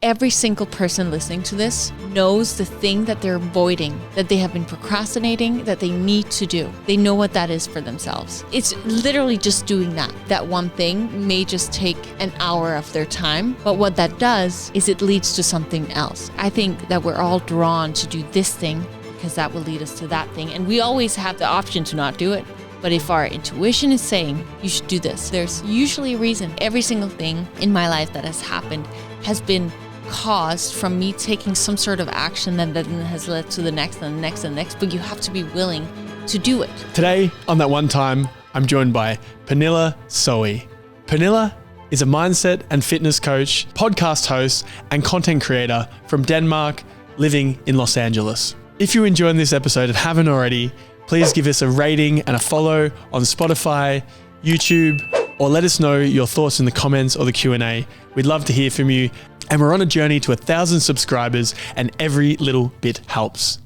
every single person listening to this knows the thing that they're avoiding, that they have been procrastinating, that they need to do. They know what that is for themselves. It's literally just doing that. That one thing may just take an hour of their time, but what that does is it leads to something else. I think that we're all drawn to do this thing because that will lead us to that thing. And we always have the option to not do it. But if our intuition is saying you should do this, there's usually a reason. Every single thing in my life that has happened has been caused from me taking some sort of action that then has led to the next and the next and the next, but you have to be willing to do it. Today on That One Time, I'm joined by Pernilla Søe. Pernilla is a mindset and fitness coach, podcast host, and content creator from Denmark, living in Los Angeles. If you enjoyed this episode and haven't already, please give us a rating and a follow on Spotify, YouTube, or let us know your thoughts in the comments or the Q&A. We'd love to hear from you. And we're on a journey to 1,000 subscribers, and every little bit helps.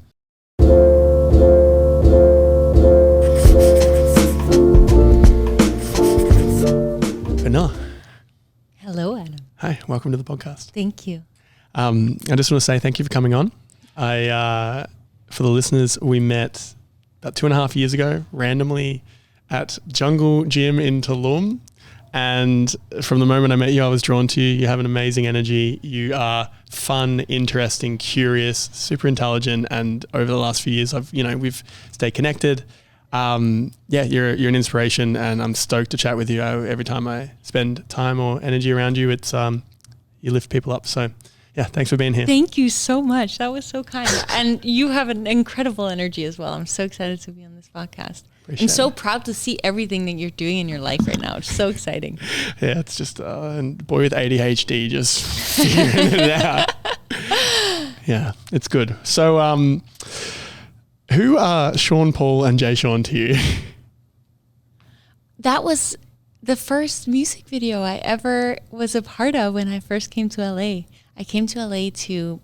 Pernilla. Hello, Adam. Hi, welcome to the podcast. Thank you. I just want to say thank you for coming on. For the listeners, we met about 2.5 years ago, randomly at Jungle Gym in Tulum. And from the moment I met you, I was drawn to you. You have an amazing energy. You are fun, interesting, curious, super intelligent. And over the last few years, we've stayed connected. You're an inspiration, and I'm stoked to chat with you. Every time I spend time or energy around you, it's you lift people up. So yeah, thanks for being here. Thank you so much. That was so kind. And you have an incredible energy as well. I'm so excited to be on this podcast. I'm so proud to see everything that you're doing in your life right now. It's so exciting. Yeah, it's just a boy with ADHD just figuring it out. Yeah, it's good. So who are Sean Paul and Jay Sean to you? That was the first music video I ever was a part of when I first came to LA. I came to LA to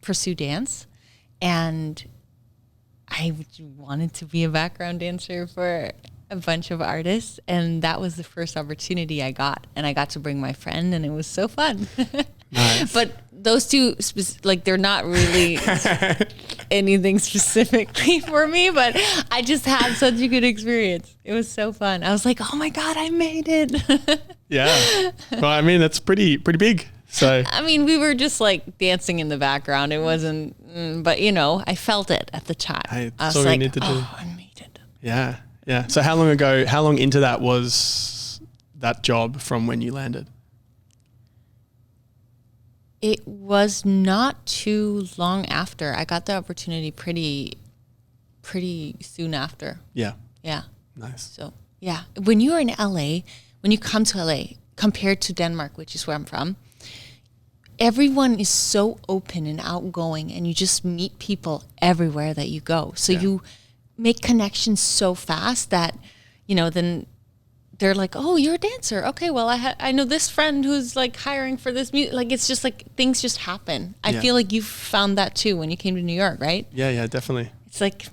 pursue dance, and I wanted to be a background dancer for a bunch of artists, and that was the first opportunity I got, and I got to bring my friend, and it was so fun. Nice. But those two, they're not really anything specifically for me, but I just had such a good experience. It was so fun. I was like, oh my God, I made it. Yeah. Well, I mean, that's pretty big. So I mean, we were just like dancing in the background. It wasn't, but I felt it at the time. Hey, I was all like, you need to do. I made it. Yeah. Yeah. So how long into that was that job from when you landed? It was not too long after. I got the opportunity pretty soon after. Yeah. Yeah. Nice. So yeah, when you are in LA, when you come to LA, compared to Denmark, which is where I'm from, everyone is so open and outgoing, and you just meet people everywhere that you go. So you make connections so fast that, then they're like, oh, you're a dancer. Okay, well, I know this friend who's like hiring for this music. Like, it's just like things just happen. I feel like you found that too when you came to New York, right? Yeah, definitely. It's like,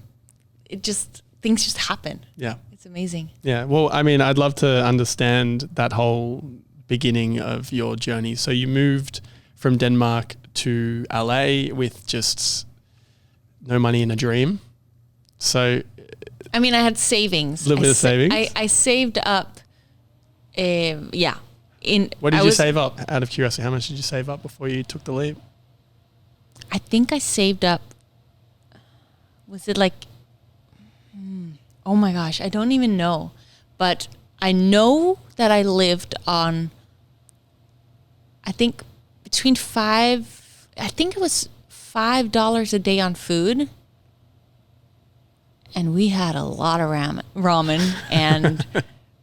things just happen. Yeah. It's amazing. Yeah. Well, I mean, I'd love to understand that whole beginning of your journey. So you moved from Denmark to LA with just no money and a dream. So, I mean, I had savings. A little bit of savings? I saved up, What did you save up? Out of curiosity, how much did you save up before you took the leap? I think I saved up, was it like, oh my gosh, I don't even know. But I know that I lived on, I think it was $5 a day on food. And we had a lot of ramen and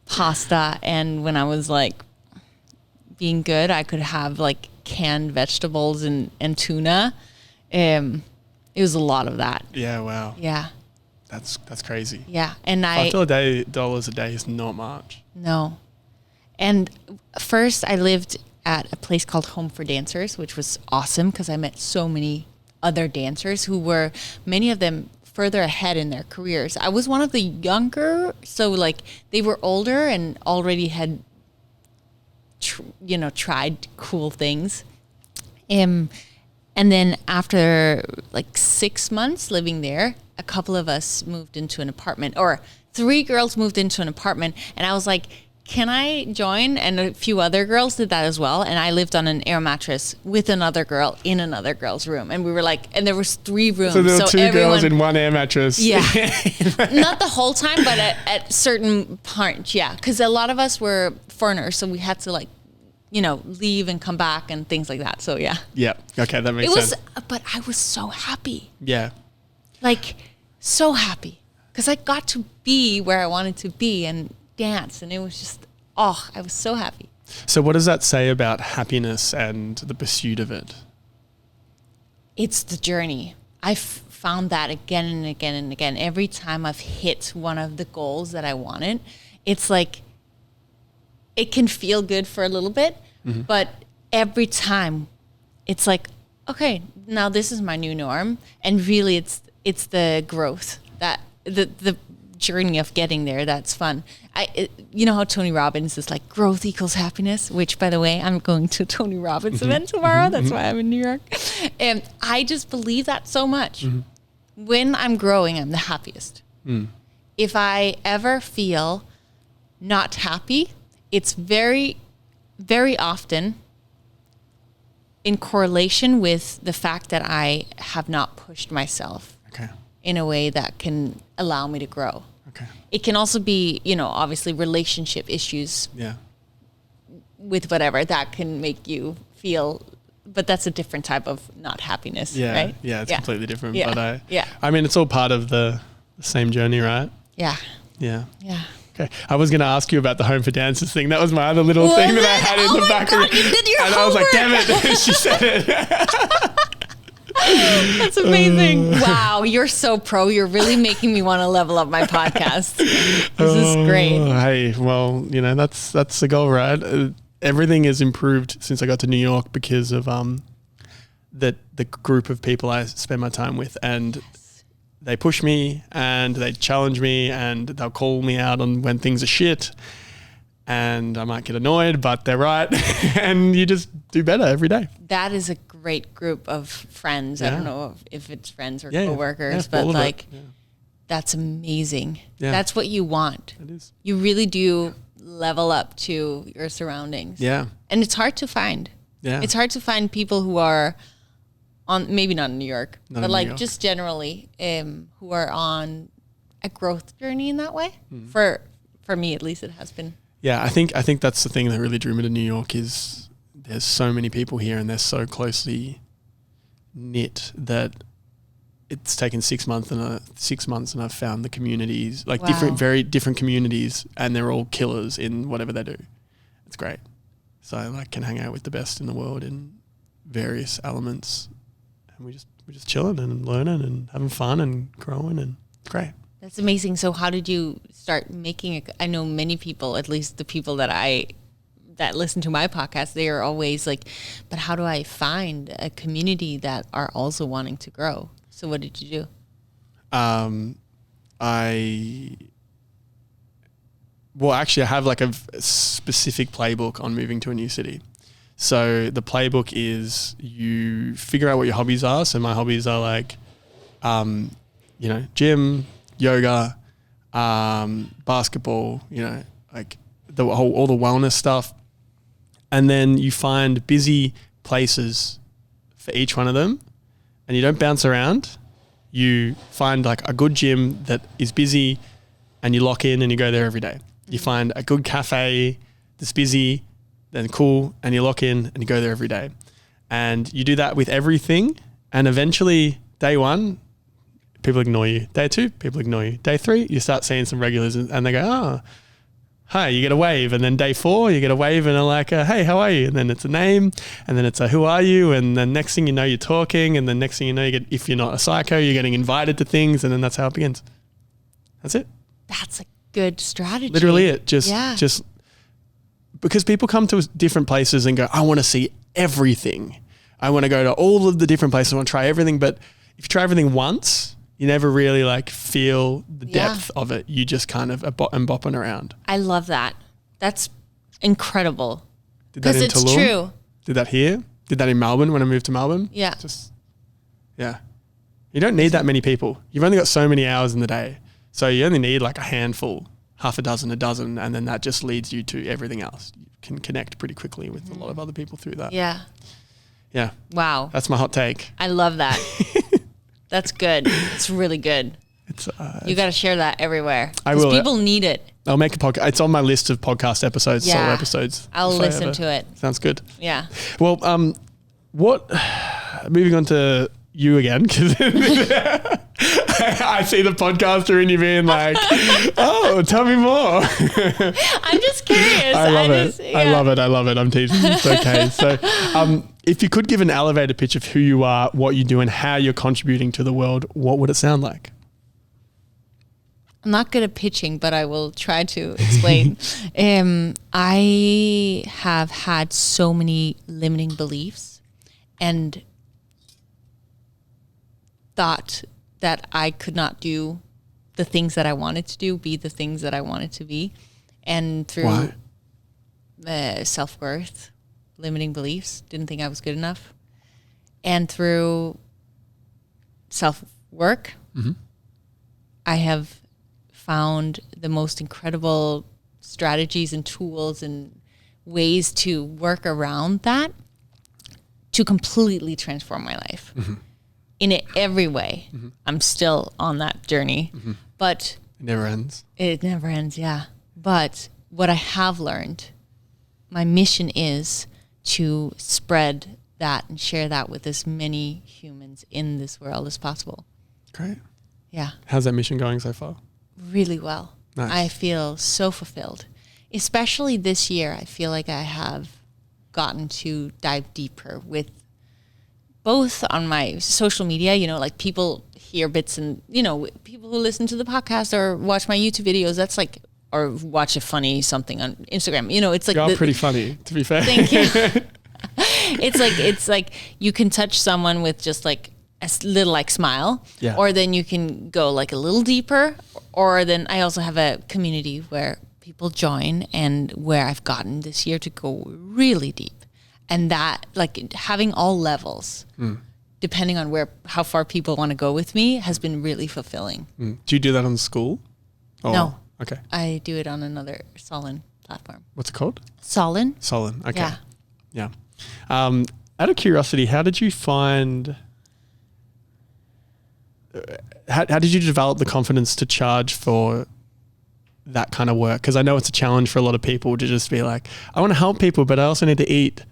pasta. And when I was like being good, I could have like canned vegetables and tuna. It was a lot of that. Yeah, wow. Yeah. That's crazy. Yeah. And $5 a day is not much. No. And first I lived at a place called Home for Dancers, which was awesome because I met so many other dancers who were, many of them further ahead in their careers. I was one of the younger, so like they were older and already had, tried cool things. And then after like 6 months living there, a couple of us moved into an apartment, or 3 girls moved into an apartment. And I was like, can I join? And a few other girls did that as well. And I lived on an air mattress with another girl in another girl's room. And we were like, and there was 3 rooms. So there were 2 girls in one air mattress. Yeah. Not the whole time, but at certain parts. Yeah. Because a lot of us were foreigners. So we had to like, you know, leave and come back and things like that. So yeah. Yeah. Okay. That makes sense. But I was so happy. Yeah. Like so happy. Because I got to be where I wanted to be and dance, and it was just, I was so happy. So what does that say about happiness and the pursuit of it? It's the journey. I've found that again and again and again. Every time I've hit one of the goals that I wanted, it's like, it can feel good for a little bit, but every time it's like, okay, now this is my new norm. And really it's the growth, that the journey of getting there that's fun. You know how Tony Robbins is like, growth equals happiness, which by the way, I'm going to a Tony Robbins event tomorrow. That's why I'm in New York. And I just believe that so much. When I'm growing, I'm the happiest. If I ever feel not happy, it's very, very often in correlation with the fact that I have not pushed myself in a way that can allow me to grow. It can also be, you know, obviously relationship issues with whatever that can make you feel, but that's a different type of not happiness, right? Yeah, it's completely different. Yeah. But I mean, it's all part of the same journey, right? Yeah. Yeah. Yeah. Okay. I was going to ask you about the Home for Dancers thing. That was my other little thing that I had in the background. God, you did your homework. I was like, damn it. She said it. That's amazing. Wow, you're so pro. You're really making me want to level up my podcast. This is great. Hey, well, you know, that's the goal, right? Everything has improved since I got to New York because of the group of people I spend my time with, and they push me and they challenge me and they'll call me out on when things are shit. And I might get annoyed, but they're right. And you just do better every day. That is a great group of friends. I don't know if it's friends or coworkers, but like, that's amazing. Yeah. That's what you want. It is. You really do level up to your surroundings. Yeah. And it's hard to find. Yeah. It's hard to find people who are on, maybe not in New York, but like York. just generally, who are on a growth journey in that way. For me, at least, it has been. Yeah, I think that's the thing that really drew me to New York is there's so many people here and they're so closely knit that it's taken 6 months and I've found the communities, like very different communities, and they're all killers in whatever they do. It's great. So I can hang out with the best in the world in various elements, and we're just chilling and learning and having fun and growing, and it's great. That's amazing. So how did you start making it? I know many people, at least the people that listen to my podcast, they are always like, but how do I find a community that are also wanting to grow? So what did you do? I have like a specific playbook on moving to a new city. So the playbook is you figure out what your hobbies are. So my hobbies are like, gym, yoga, basketball, like all the wellness stuff. And then you find busy places for each one of them, and you don't bounce around. You find like a good gym that is busy and you lock in and you go there every day. You find a good cafe that's busy, then cool, and you lock in and you go there every day. And you do that with everything. And eventually, day 1, people ignore you. Day 2, people ignore you. Day 3, you start seeing some regulars and they go, oh, hi, you get a wave. And then day 4, you get a wave and they're like, hey, how are you? And then it's a name, and then it's a who are you? And then next thing you know, you're talking. And then next thing you know, if you're not a psycho, you're getting invited to things. And then that's how it begins. That's it. That's a good strategy. Literally it. Just because people come to different places and go, I want to see everything. I want to go to all of the different places. I want to try everything. But if you try everything once, you never really like feel the depth of it. You just kind of are bopping around. I love that. That's incredible. Did that in Because it's Tulum? true. Did that here? Did that in Melbourne when I moved to Melbourne. Yeah. You don't need that many people. You've only got so many hours in the day. So you only need like a handful, half a dozen, a dozen, and then that just leads you to everything else. You can connect pretty quickly with a lot of other people through that. Yeah. Yeah. Wow. That's my hot take. I love that. That's good. It's really good. You got to share that everywhere. I will. People need it. I'll make a podcast. It's on my list of podcast episodes, solo episodes. I'll listen to it. Sounds good. Yeah. Well, moving on to you again, because I see the podcaster in you being like, oh, tell me more. I'm just curious. I love it. I'm teasing. It's okay. So if you could give an elevator pitch of who you are, what you do, and how you're contributing to the world, what would it sound like? I'm not good at pitching, but I will try to explain. I have had so many limiting beliefs and thought that I could not do the things that I wanted to do, be the things that I wanted to be. And through self-worth, limiting beliefs, didn't think I was good enough. And through self-work, I have found the most incredible strategies and tools and ways to work around that to completely transform my life in every way. I'm still on that journey, but it never ends. It never ends. Yeah. But what I have learned, my mission is to spread that and share that with as many humans in this world as possible. Great. Yeah. How's that mission going so far? Really well. Nice. I feel so fulfilled. Especially this year, I feel like I have gotten to dive deeper with both on my social media, like people hear bits and, people who listen to the podcast or watch my YouTube videos, that's like, or watch a funny something on Instagram, it's like. You're pretty funny, to be fair. Thank you. It's like you can touch someone with just like a little like smile, or then you can go like a little deeper, or then I also have a community where people join and where I've gotten this year to go really deep, and that like having all levels, depending on how far people want to go with me, has been really fulfilling. Do you do that on school? No. Okay. I do it on another Solin platform. What's it called? Solin. Okay. Yeah. Out of curiosity, how did you find? How did you develop the confidence to charge for that kind of work? Because I know it's a challenge for a lot of people to just be like, I want to help people, but I also need to eat.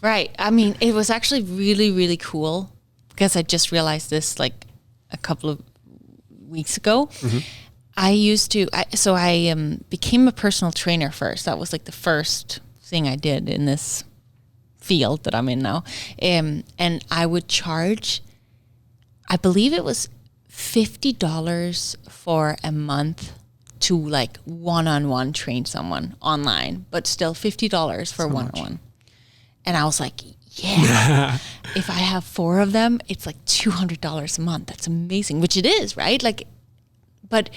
Right. I mean, it was actually really, really cool because I just realized this like a couple of weeks ago. I became a personal trainer first. That was like the first thing I did in this field that I'm in now. And I would charge, I believe it was $50 for a month to like one-on-one train someone online, but still $50 for one-on-one. And I was like, yeah, if I have 4 of them, it's like $200 a month. That's amazing, which it is, right? Like, but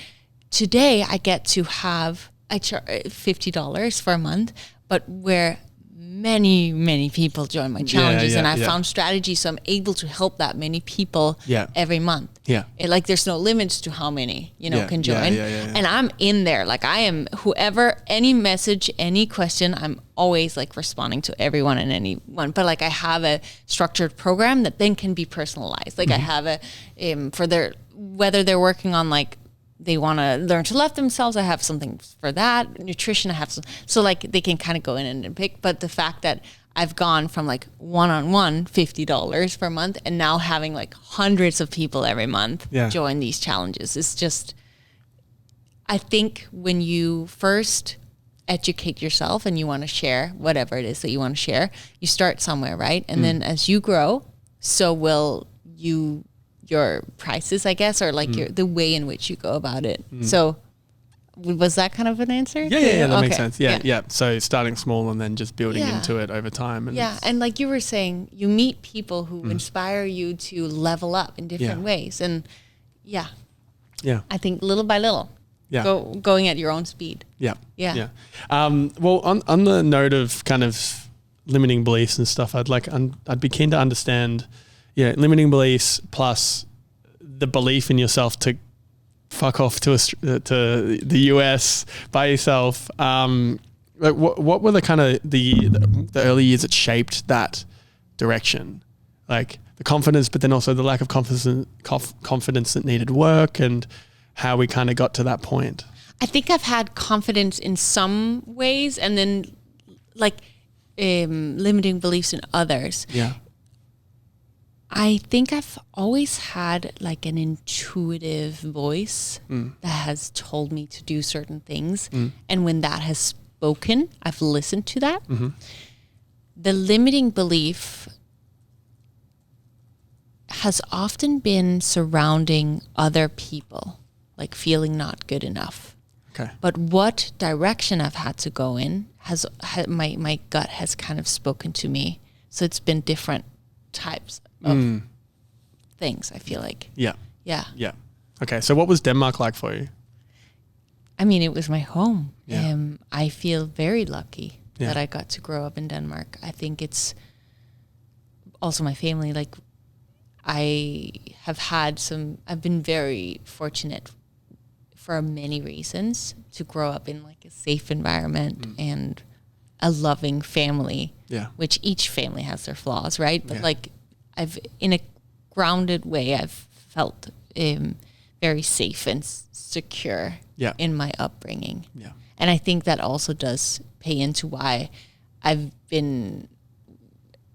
today I get to I charge $50 for a month, but where many people join my challenges, and I found strategies, so I'm able to help that many people every month. There's no limits to how many can join, and I'm in there. Like I am whoever, any message, any question, I'm always like responding to everyone and anyone. But like I have a structured program that then can be personalized. Like I have a for whether they're working on like they want to learn to love themselves, I have something for that. Nutrition, I have so like they can kind of go in and pick. But the fact that I've gone from like one-on-one $50 per month and now having like hundreds of people every month join these challenges is just, I think when you first educate yourself and you want to share whatever it is that you want to share, you start somewhere, right? And then as you grow, so will your prices, I guess, or like the way in which you go about it. So was that kind of an answer? Yeah, that makes sense. Yeah. So starting small and then just building into it over time. And and like you were saying, you meet people who inspire you to level up in different ways. And I think little by little, going at your own speed. Well, on the note of kind of limiting beliefs and stuff, I'd be keen to understand, limiting beliefs plus the belief in yourself to fuck off to the US by yourself. What were the kind of the early years that shaped that direction? Like the confidence, but then also the lack of confidence that needed work, and how we kind of got to that point. I think I've had confidence in some ways, and then like limiting beliefs in others. Yeah. I think I've always had like an intuitive voice that has told me to do certain things. And when that has spoken, I've listened to that. Mm-hmm. The limiting belief has often been surrounding other people, like feeling not good enough. Okay. But what direction I've had to go in my gut has kind of spoken to me. So it's been different types of things, I feel like. Yeah. Yeah. Yeah. Okay. So what was Denmark like for you? I mean, it was my home. Yeah. I feel very lucky that I got to grow up in Denmark. I think it's also my family. Like, I've been very fortunate for many reasons to grow up in like a safe environment and a loving family. Yeah. Which each family has their flaws, right? But like, in a grounded way, I've felt very safe and secure in my upbringing. Yeah. And I think that also does pay into why I've been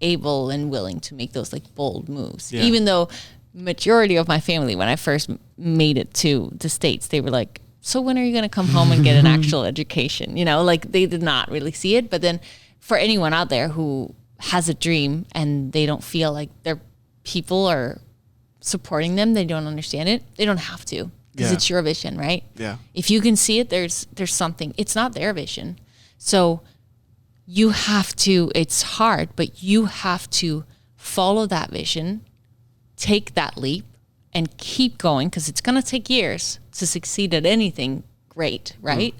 able and willing to make those like bold moves. Yeah. Even though majority of my family, when I first made it to the States, they were like, so when are you going to come home and get an actual education? You know, like they did not really see it. But then for anyone out there who has a dream and they don't feel like their people are supporting them, they don't understand it, they don't have to, because it's your vision, right? Yeah. If you can see it, there's something, it's not their vision. So you have to, it's hard, but you have to follow that vision, take that leap, and keep going, because it's going to take years to succeed at anything great, right?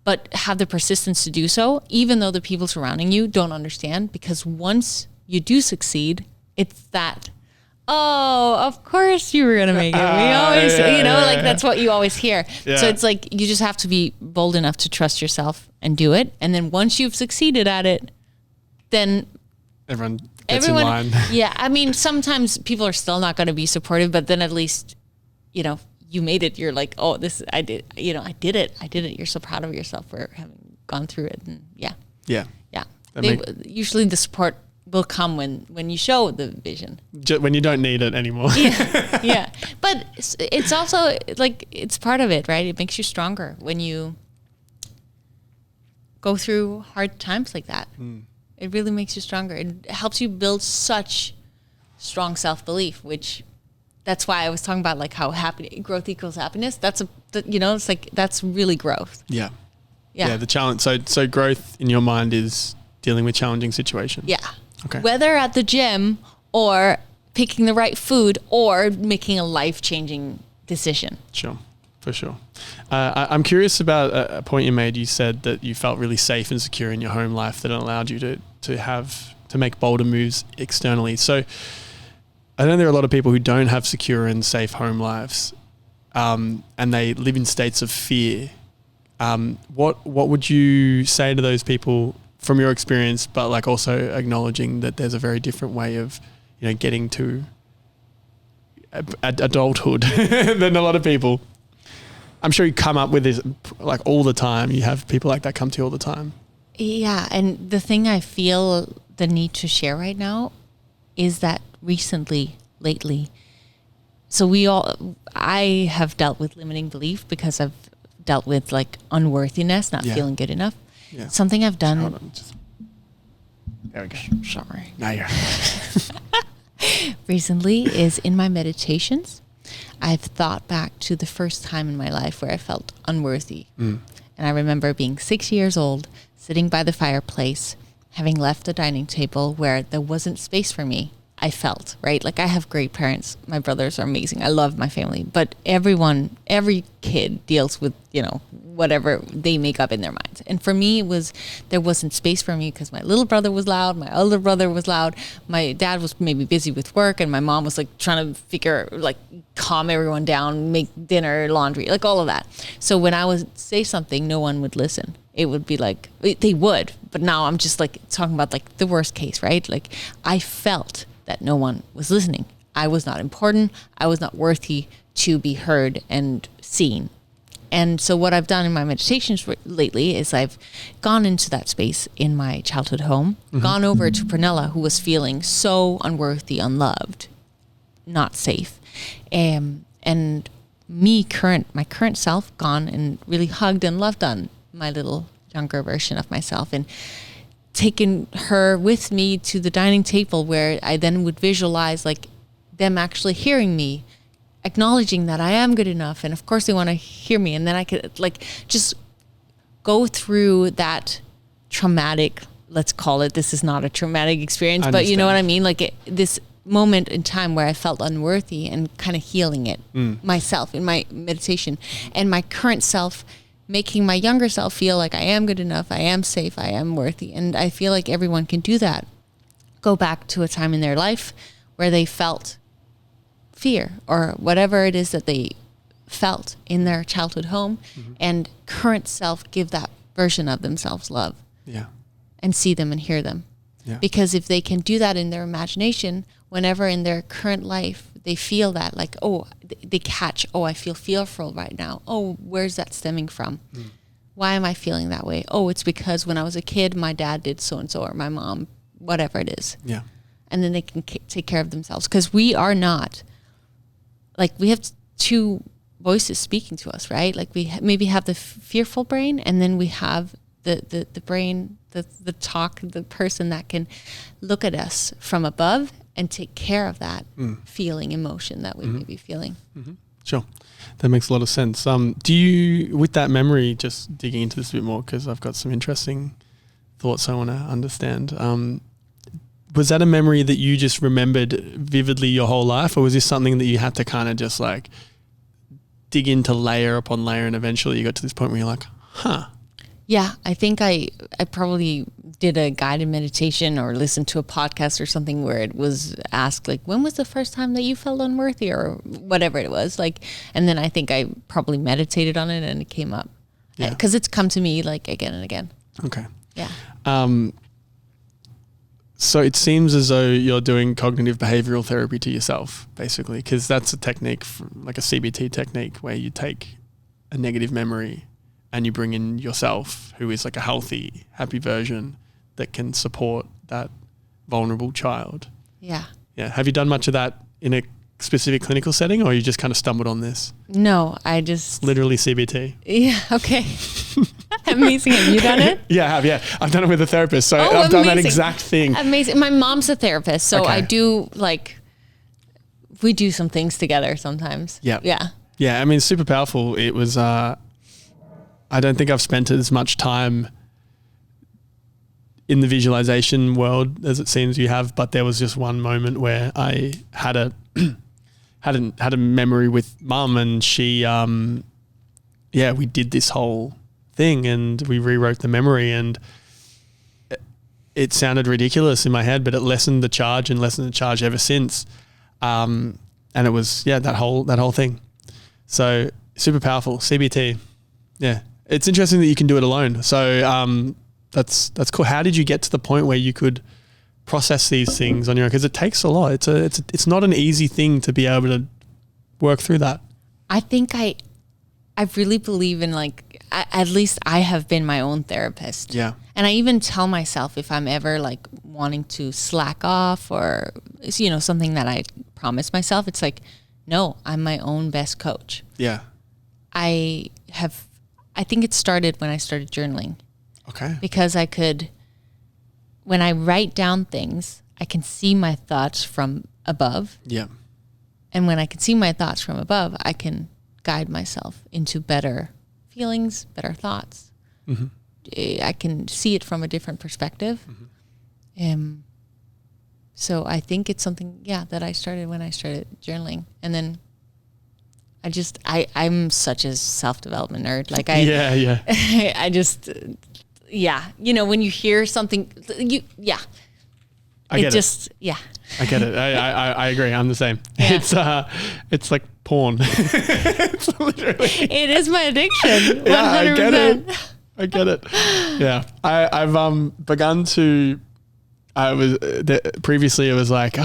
But have the persistence to do so, even though the people surrounding you don't understand, because once you do succeed, it's that, oh, of course you were going to make it. We always, that's what you always hear. Yeah. So it's like, you just have to be bold enough to trust yourself and do it. And then once you've succeeded at it, then everyone gets in line. Yeah. I mean, sometimes people are still not going to be supportive, but then at least, you made it. You're like, oh, I did it. You're so proud of yourself for having gone through it. And yeah. Usually the support will come when you show the vision. When you don't need it anymore. Yeah. But it's also like, it's part of it, right? It makes you stronger when you go through hard times like that. It really makes you stronger. It helps you build such strong self-belief, which that's why I was talking about like how growth equals happiness. It's like, that's really growth. Yeah. The challenge. So growth in your mind is dealing with challenging situations. Yeah. Okay. Whether at the gym or picking the right food or making a life-changing decision. Sure. For sure. I'm curious about a point you made. You said that you felt really safe and secure in your home life that allowed you to make bolder moves externally. So I know there are a lot of people who don't have secure and safe home lives, and they live in states of fear. What would you say to those people from your experience, but like also acknowledging that there's a very different way of, getting to adulthood than a lot of people? I'm sure you come up with this like all the time. You have people like that come to you all the time. Yeah. And the thing I feel the need to share right now is that lately, I have dealt with limiting belief because I've dealt with like unworthiness, not feeling good enough. Yeah. Something I've done. Hold on, there we go. Sorry. Now you're. Recently is in my meditations, I've thought back to the first time in my life where I felt unworthy. And I remember being 6 years old, sitting by the fireplace, having left the dining table where there wasn't space for me. I felt, right? Like, I have great parents. My brothers are amazing. I love my family. But every kid deals with, whatever they make up in their minds. And for me, there wasn't space for me because my little brother was loud, my older brother was loud, my dad was maybe busy with work, and my mom was like trying to calm everyone down, make dinner, laundry, like all of that. So when I would say something, no one would listen. It would be like, they would, but now I'm just like talking about like the worst case, right? Like I felt that no one was listening. I was not important. I was not worthy to be heard and seen. And so what I've done in my meditations lately is I've gone into that space in my childhood home, gone over to Pernilla, who was feeling so unworthy, unloved, not safe. And my current self, gone and really hugged and loved on my little younger version of myself, and taken her with me to the dining table, where I then would visualize like them actually hearing me, acknowledging that I am good enough, and of course they want to hear me, and then I could like just go through that traumatic, let's call it, this is not a traumatic experience, but you know what I mean, like this moment in time where I felt unworthy, and kind of healing it myself in my meditation, and my current self making my younger self feel like I am good enough, I am safe, I am worthy. And I feel like everyone can do that. Go back to a time in their life where they felt fear or whatever it is that they felt in their childhood home, and current self give that version of themselves love. Yeah. And see them and hear them. Yeah. Because if they can do that in their imagination, whenever in their current life they feel that, like, oh, they catch, oh, I feel fearful right now. Oh, where's that stemming from? Why am I feeling that way? Oh, it's because when I was a kid, my dad did so-and-so, or my mom, whatever it is. Yeah. And then they can take care of themselves. Because we are not, like, we have two voices speaking to us, right? Like we maybe have the fearful brain, and then we have the brain, the person that can look at us from above and take care of that feeling, emotion that we may be feeling. Sure. That makes a lot of sense. Do you, with that memory, just digging into this a bit more, because I've got some interesting thoughts I want to understand. Was that a memory that you just remembered vividly your whole life, or was this something that you had to kind of just like dig into layer upon layer, and eventually you got to this point where you're like, huh? Yeah, I think I probably did a guided meditation or listened to a podcast or something where it was asked, like, when was the first time that you felt unworthy, or whatever it was, like, and then I think I probably meditated on it and it came up. Yeah. Because it's come to me like again and again. Okay. Yeah. So it seems as though you're doing cognitive behavioral therapy to yourself, basically, because that's a technique, like a CBT technique, where you take a negative memory and you bring in yourself, who is like a healthy, happy version that can support that vulnerable child. Yeah. Yeah. Have you done much of that in a specific clinical setting, or you just kind of stumbled on this? No, I just... Literally CBT. Yeah, okay. Amazing. Have you done it? Yeah, I have. Yeah. I've done it with a therapist. So I've done that exact thing. Amazing. My mom's a therapist, so I do, like, we do some things together sometimes. Yeah. Yeah. Yeah. I mean, it's super powerful. It was... I don't think I've spent as much time in the visualization world as it seems you have, but there was just one moment where I had a had a memory with Mum, and she we did this whole thing and we rewrote the memory, and it sounded ridiculous in my head, but it lessened the charge ever since. And it was that whole thing. So super powerful. CBT. Yeah. It's interesting that you can do it alone. So that's cool. How did you get to the point where you could process these things on your own? Because it takes a lot. It's not an easy thing to be able to work through that. I think I really believe in, like, at least I have been my own therapist. Yeah. And I even tell myself, if I'm ever like wanting to slack off, or, you know, something that I promise myself, it's like, no, I'm my own best coach. Yeah. I think it started when I started journaling. Okay. Because when I write down things, I can see my thoughts from above. Yeah. And when I can see my thoughts from above, I can guide myself into better feelings, better thoughts. Mm-hmm. I can see it from a different perspective. Mm-hmm. So I think it's something, that I started when I started journaling. And then I'm such a self-development nerd. Like I just, you know, when you hear something, I get it. I agree. I'm the same. Yeah. It's like porn. It's literally. It is my addiction. 100%. Yeah, I get it. Yeah. I've begun to, previously it was like,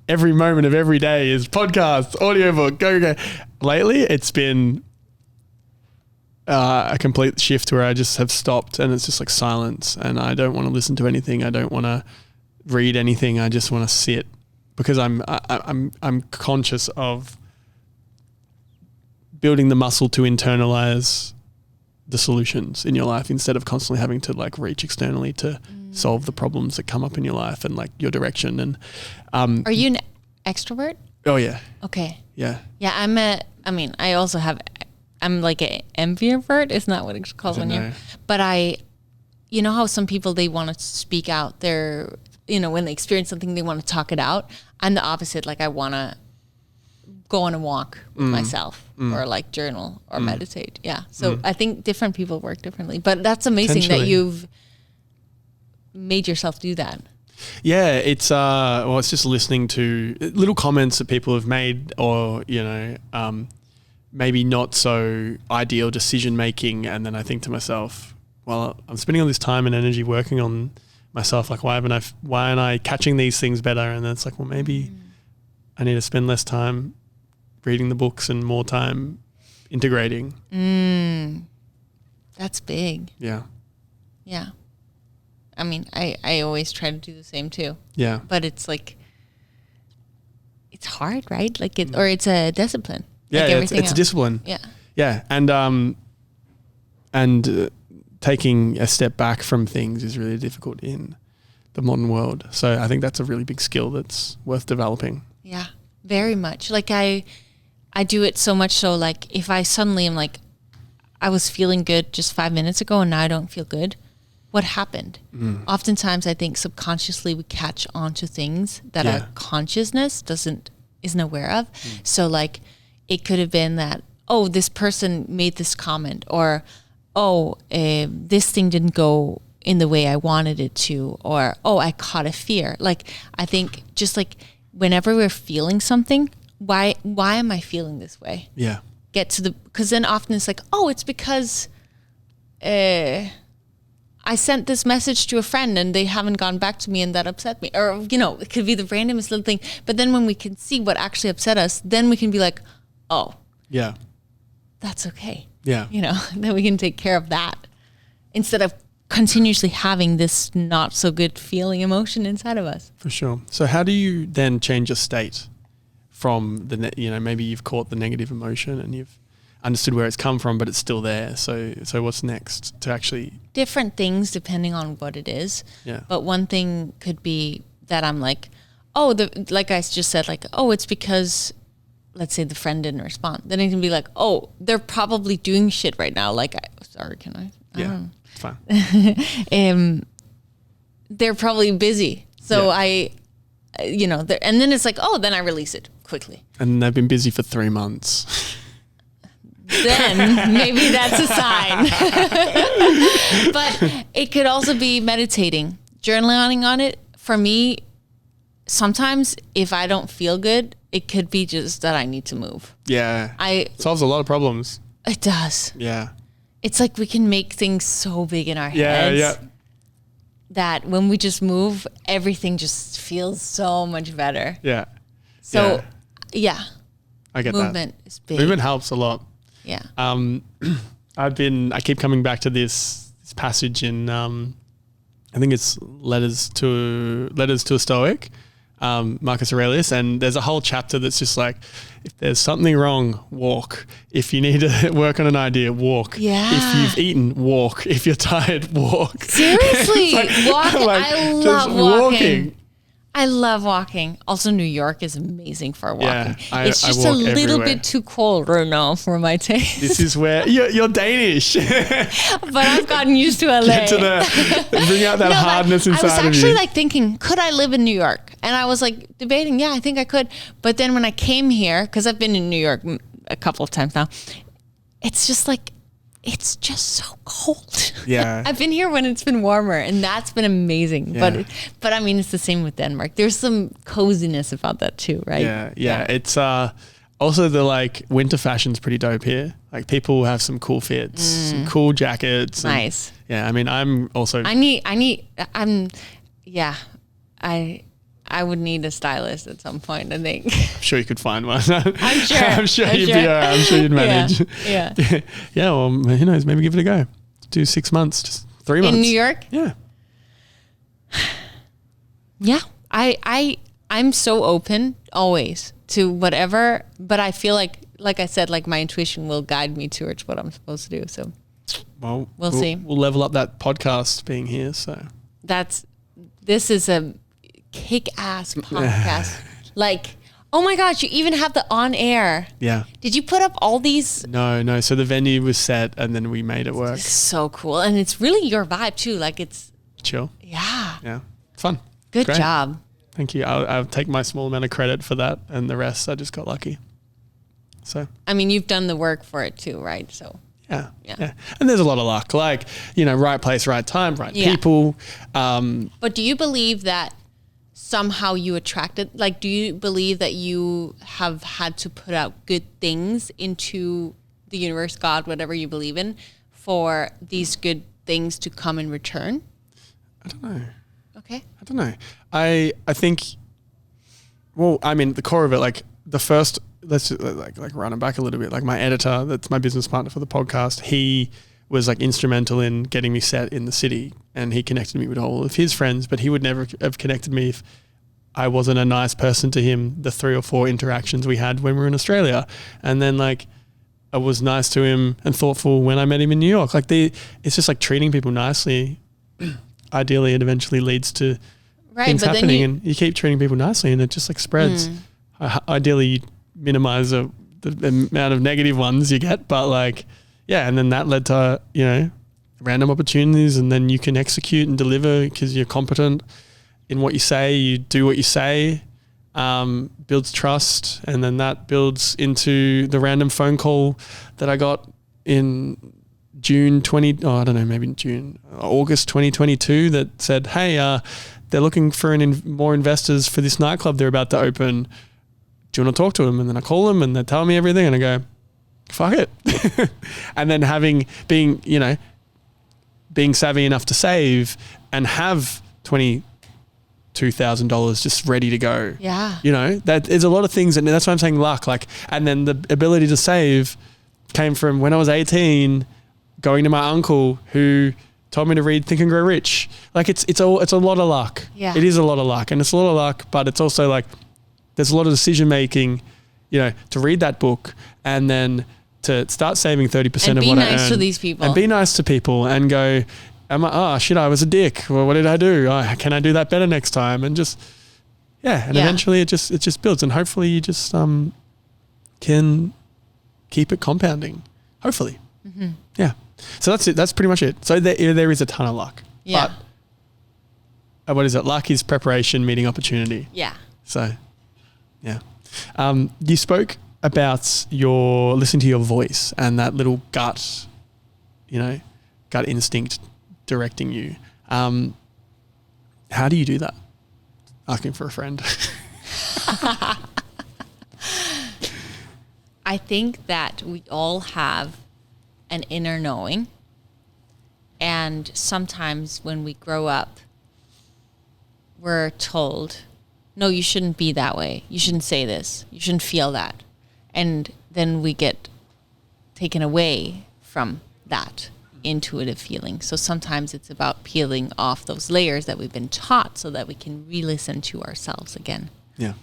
every moment of every day is podcasts, audiobook, go. Lately, it's been a complete shift where I just have stopped and it's just like silence, and I don't want to listen to anything. I don't want to read anything. I just want to sit, because I'm conscious of building the muscle to internalize the solutions in your life instead of constantly having to like reach externally to solve the problems that come up in your life and like your direction. And are you an extrovert? Oh yeah. Okay. Yeah. Yeah, I'm like an ambivert. It's not what it's called when you're, but you know how some people, they want to speak out their, you know, when they experience something, they want to talk it out. I'm the opposite. Like I want to go on a walk with myself or like journal or meditate. Yeah. So I think different people work differently, but that's amazing that you've made yourself do that. Yeah. It's, it's just listening to little comments that people have made, or, you know, maybe not so ideal decision making. And then I think to myself, well, I'm spending all this time and energy working on myself. Like, why aren't I catching these things better? And then it's like, well, maybe I need to spend less time reading the books and more time integrating. That's big. Yeah. Yeah. I mean, I always try to do the same too. Yeah. But it's like, it's hard, right? Like or it's a discipline. Yeah. Like everything it's a discipline. Yeah. Yeah. And taking a step back from things is really difficult in the modern world. So I think that's a really big skill that's worth developing. Yeah, very much. Like I do it so much so, like if I suddenly am like, I was feeling good just 5 minutes ago and now I don't feel good, what happened? Oftentimes I think subconsciously we catch on to things that our consciousness isn't aware of. So like it could have been that, oh, this person made this comment, or this thing didn't go in the way I wanted it to, or, I caught a fear. Like, I think just like whenever we're feeling something, why am I feeling this way? Yeah. Because then often it's like, it's because I sent this message to a friend and they haven't gone back to me and that upset me. Or, you know, it could be the randomest little thing. But then when we can see what actually upset us, then we can be like, yeah, that's okay. Yeah. You know, then we can take care of that instead of continuously having this not so good feeling emotion inside of us. For sure. So how do you then change your state from maybe you've caught the negative emotion and you've understood where it's come from, but it's still there. So what's next to actually? Different things depending on what it is. Yeah. But one thing could be that I'm like, like I just said, like, it's because, let's say the friend didn't respond. Then it can be like, they're probably doing shit right now. Like, can I? Yeah, it's fine. They're probably busy. So and then it's like, then I release it quickly. And they've been busy for 3 months. Then maybe that's a sign. But it could also be meditating, journaling on it. For me, sometimes if I don't feel good, it could be just that I need to move. Yeah. It solves a lot of problems. It does. Yeah. It's like we can make things so big in our heads that when we just move, everything just feels so much better. Yeah. So, I get movement is big. Movement helps a lot. Yeah. I keep coming back to this passage in, I think it's Letters to a Stoic, Marcus Aurelius, and there's a whole chapter that's just like, if there's something wrong, walk. If you need to work on an idea, walk. Yeah. If you've eaten, walk. If you're tired, walk. Seriously, walking. Like, I love walking. I love walking. Also, New York is amazing for walking. Yeah, it's just a little bit too cold right now for my taste. This is where you're Danish, but I've gotten used to LA. Bring out that hardness inside of you. I was actually like thinking, could I live in New York? And I was like debating, I think I could. But then when I came here, because I've been in New York a couple of times now. It's just like, it's just so cold. Yeah. I've been here when it's been warmer, and that's been amazing. Yeah. But I mean, it's the same with Denmark. There's some coziness about that too, right? Yeah. It's also the like winter fashion's pretty dope here. Like people have some cool fits, some cool jackets. Nice. I mean, I'm also. I would need a stylist at some point, I think. I'm sure you could find one. I'm sure. I'm sure you'd be all right. I'm sure you'd manage. Yeah. Yeah. Well, who knows? Maybe give it a go. Do 6 months, just 3 months. In New York? Yeah. Yeah. I'm so open always to whatever, but I feel like I said, like my intuition will guide me towards what I'm supposed to do. So well, we'll see. We'll level up that podcast being here. So this is a kick-ass podcast. Like, oh my gosh, you even have the on air. Yeah. Did you put up all these? No. So the venue was set and then we made it work. It's so cool. And it's really your vibe too. Like it's chill. Yeah. Yeah. Fun. Good Great. job. Thank you. I'll take my small amount of credit for that, and the rest I just got lucky. So I mean, you've done the work for it too, right? So yeah. And there's a lot of luck, like, right place, right time, right people. But do you believe that somehow you attracted, like, do you believe that you have had to put out good things into the universe, God, whatever you believe in, for these good things to come in return? I don't know. Okay. I don't know. I think, well, I mean, the core of it, like the first, let's like run it back a little bit. Like my editor, that's my business partner for the podcast, he was like instrumental in getting me set in the city, and he connected me with all of his friends, but he would never have connected me if I wasn't a nice person to him, the 3 or 4 interactions we had when we were in Australia. And then like I was nice to him and thoughtful when I met him in New York. Like it's just like treating people nicely. Ideally, it eventually leads to things happening, and you keep treating people nicely and it just like spreads. Ideally, you minimize the amount of negative ones you get, but like, yeah. And then that led to, random opportunities, and then you can execute and deliver because you're competent in what you say, you do what you say, builds trust. And then that builds into the random phone call that I got in August 2022 that said, hey, they're looking for more investors for this nightclub they're about to open. Do you want to talk to them? And then I call them and they tell me everything and I go, fuck it. And then being savvy enough to save and have $22,000 just ready to go. Yeah. That there's a lot of things, and that's why I'm saying luck. Like, and then the ability to save came from when I was 18, going to my uncle who told me to read Think and Grow Rich. Like it's a lot of luck. Yeah. It is a lot of luck, and it's a lot of luck, but it's also like there's a lot of decision making, to read that book and then to start saving 30% of what I earn. And be nice to these people. And be nice to people and go, I was a dick. Well, what did I do? Can I do that better next time? And just, eventually it just builds, and hopefully you just can keep it compounding. Hopefully. Mm-hmm. Yeah. So that's it. That's pretty much it. So there is a ton of luck. Yeah. But what is it? Luck is preparation meeting opportunity. Yeah. So, yeah. You spoke about listening to your voice and that little gut instinct directing you. How do you do that? Asking for a friend. I think that we all have an inner knowing, and sometimes when we grow up, we're told, no, you shouldn't be that way. You shouldn't say this. You shouldn't feel that. And then we get taken away from that intuitive feeling. So sometimes it's about peeling off those layers that we've been taught so that we can re-listen to ourselves again. Yeah.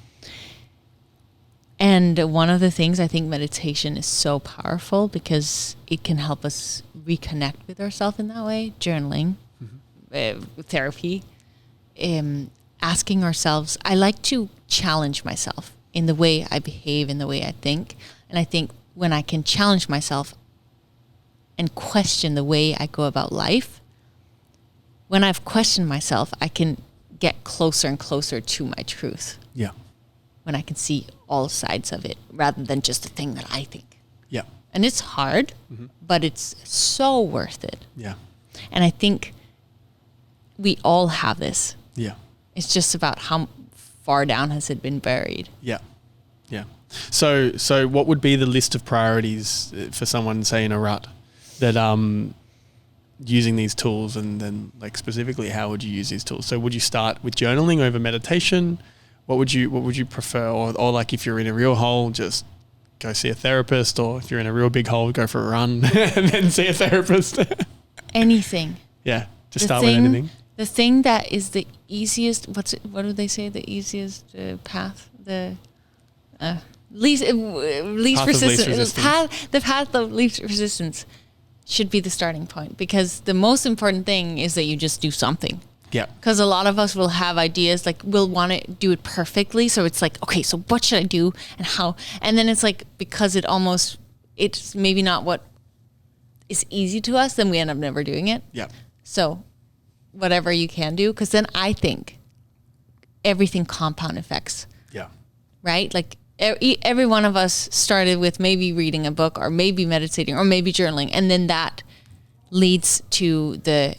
And one of the things, I think meditation is so powerful because it can help us reconnect with ourselves in that way. Journaling, therapy, asking ourselves. I like to challenge myself in the way I behave, in the way I think. And I think when I can challenge myself and question the way I go about life, when I've questioned myself, I can get closer and closer to my truth. Yeah. When I can see all sides of it rather than just the thing that I think. And it's hard, but it's so worth it. Yeah. And I think we all have this. Yeah. It's just about how far down has it been buried. Yeah. Yeah. So what would be the list of priorities for someone, say, in a rut that using these tools, and then like specifically how would you use these tools? So would you start with journaling over meditation? What would you prefer? Or like if you're in a real hole, just go see a therapist, or if you're in a real big hole, go for a run and then see a therapist. Anything. Yeah. Just start with anything. The thing that is the easiest, what do they say? The easiest path, the least resistance. The path of least resistance should be the starting point, because the most important thing is that you just do something. Yeah. Because a lot of us will have ideas, like we'll want to do it perfectly. So it's like, okay, so what should I do and how? And then it's like, because it's maybe not what is easy to us, then we end up never doing it. Yeah. So whatever you can do, because then I think everything compound effects. Yeah. Right? Like every one of us started with maybe reading a book, or maybe meditating, or maybe journaling. And then that leads to the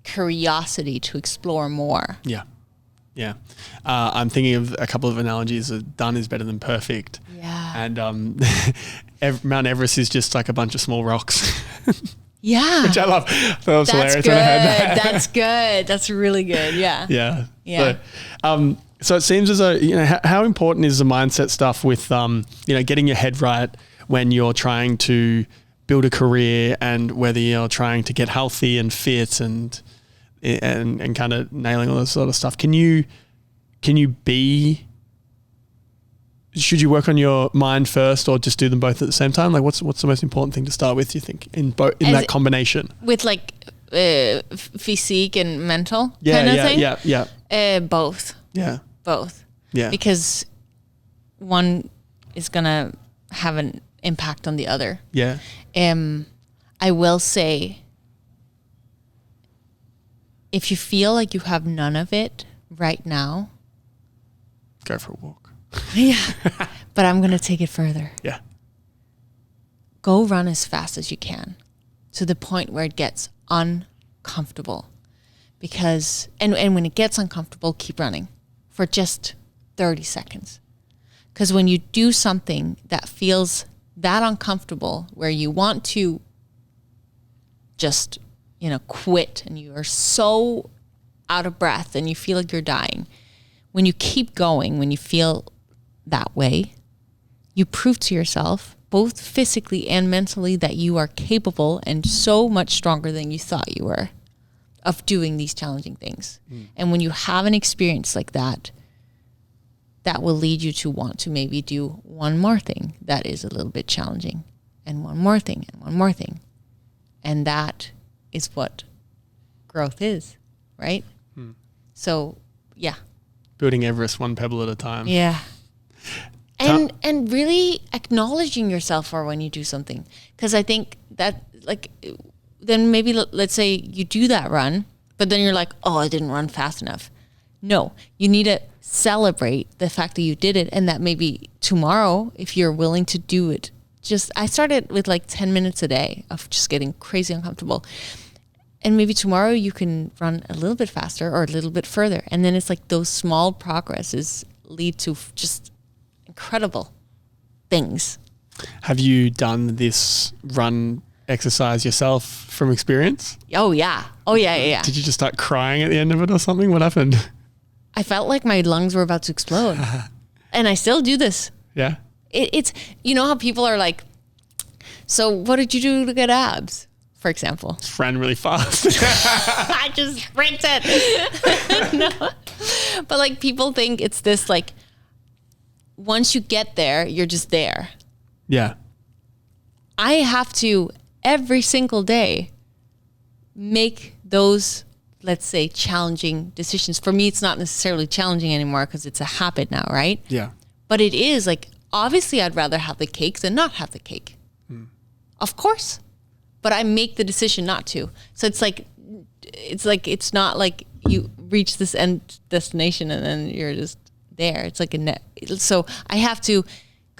curiosity to explore more. Yeah. Yeah. I'm thinking of a couple of analogies. Done is better than perfect. Yeah. And Mount Everest is just like a bunch of small rocks. Yeah. Which I love. That was hilarious good. when I heard that. That's good. That's really good. Yeah. Yeah. Yeah. So it seems as though, how important is the mindset stuff with, getting your head right when you're trying to build a career, and whether you're trying to get healthy and fit and kind of nailing all this sort of stuff. Should you work on your mind first, or just do them both at the same time? Like what's the most important thing to start with, you think, in that combination? With like physique and mental kind of thing? Yeah. Both. Yeah. Both. Yeah. Because one is going to have an impact on the other. Yeah. I will say, if you feel like you have none of it right now, go for a walk. Yeah. But I'm going to take it further. Yeah. Go run as fast as you can, to the point where it gets uncomfortable. Because, and when it gets uncomfortable, keep running for just 30 seconds. Because when you do something that feels that uncomfortable, where you want to just, quit, and you are so out of breath and you feel like you're dying, when you keep going, when you feel that way, you prove to yourself, both physically and mentally, that you are capable and so much stronger than you thought you were of doing these challenging things. And when you have an experience like that, that will lead you to want to maybe do one more thing that is a little bit challenging, and one more thing, and one more thing. And that is what growth is, right? So, yeah. Building Everest one pebble at a time. Yeah. And really acknowledging yourself for when you do something. Because I think that, then maybe let's say you do that run, but then you're like, oh, I didn't run fast enough. No, you need to celebrate the fact that you did it, and that maybe tomorrow, if you're willing to do it, I started with 10 minutes a day of just getting crazy uncomfortable. And maybe tomorrow you can run a little bit faster or a little bit further. And then it's like those small progresses lead to just incredible things. Have you done this run exercise yourself from experience? Oh, yeah. Did you just start crying at the end of it or something? What happened? I felt like my lungs were about to explode. And I still do this. Yeah. It's, how people are like, so what did you do to get abs, for example? Just ran really fast. I just sprinted. No. But people think it's this once you get there, you're just there. Yeah. I have to every single day make those, let's say, challenging decisions. For me, it's not necessarily challenging anymore because it's a habit now, right? Yeah. But it is obviously I'd rather have the cake than not have the cake. Of course. But I make the decision not to. So it's not like you reach this end destination and then you're just there. It's so I have to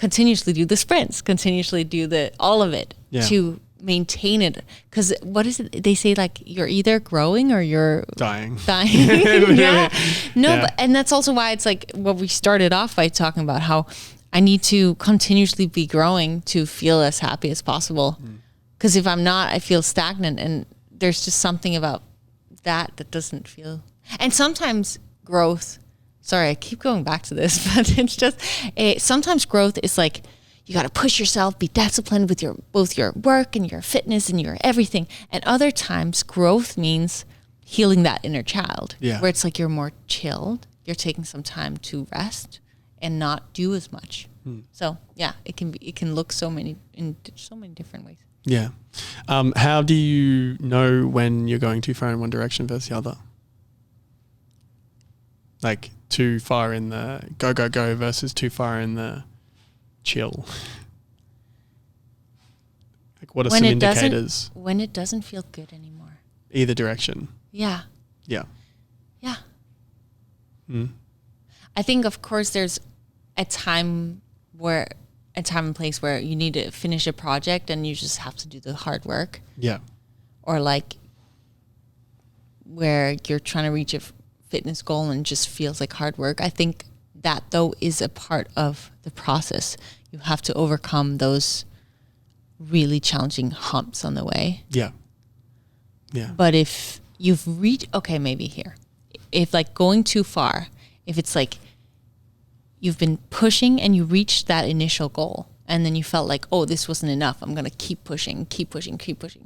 continuously do the sprints, continuously do all of it to maintain it. Because what is it? They say like you're either growing or you're dying. Yeah. No, but, and that's also why it's like what we started off by talking about, how I need to continuously be growing to feel as happy as possible. Because if I'm not, I feel stagnant, and there's just something about that doesn't feel. And sometimes growth, sorry, I keep going back to this, but it's just, sometimes growth is like, you got to push yourself, be disciplined with both your work and your fitness and your everything. And other times growth means healing that inner child, where it's like you're more chilled, you're taking some time to rest and not do as much. So yeah, it can look in so many different ways. Yeah. How do you know when you're going too far in one direction versus the other? Like too far in the go versus too far in the chill. Like what are some indicators? When it doesn't feel good anymore. Either direction. Yeah. Yeah. Yeah. I think of course there's a time and place where you need to finish a project and you just have to do the hard work. Yeah. Or like where you're trying to reach a fitness goal and just feels like hard work. I think that though is a part of the process. You have to overcome those really challenging humps on the way. Yeah. Yeah. But if you've reached, if like going too far, if it's like you've been pushing and you reached that initial goal and then you felt like, oh, this wasn't enough, I'm going to keep pushing.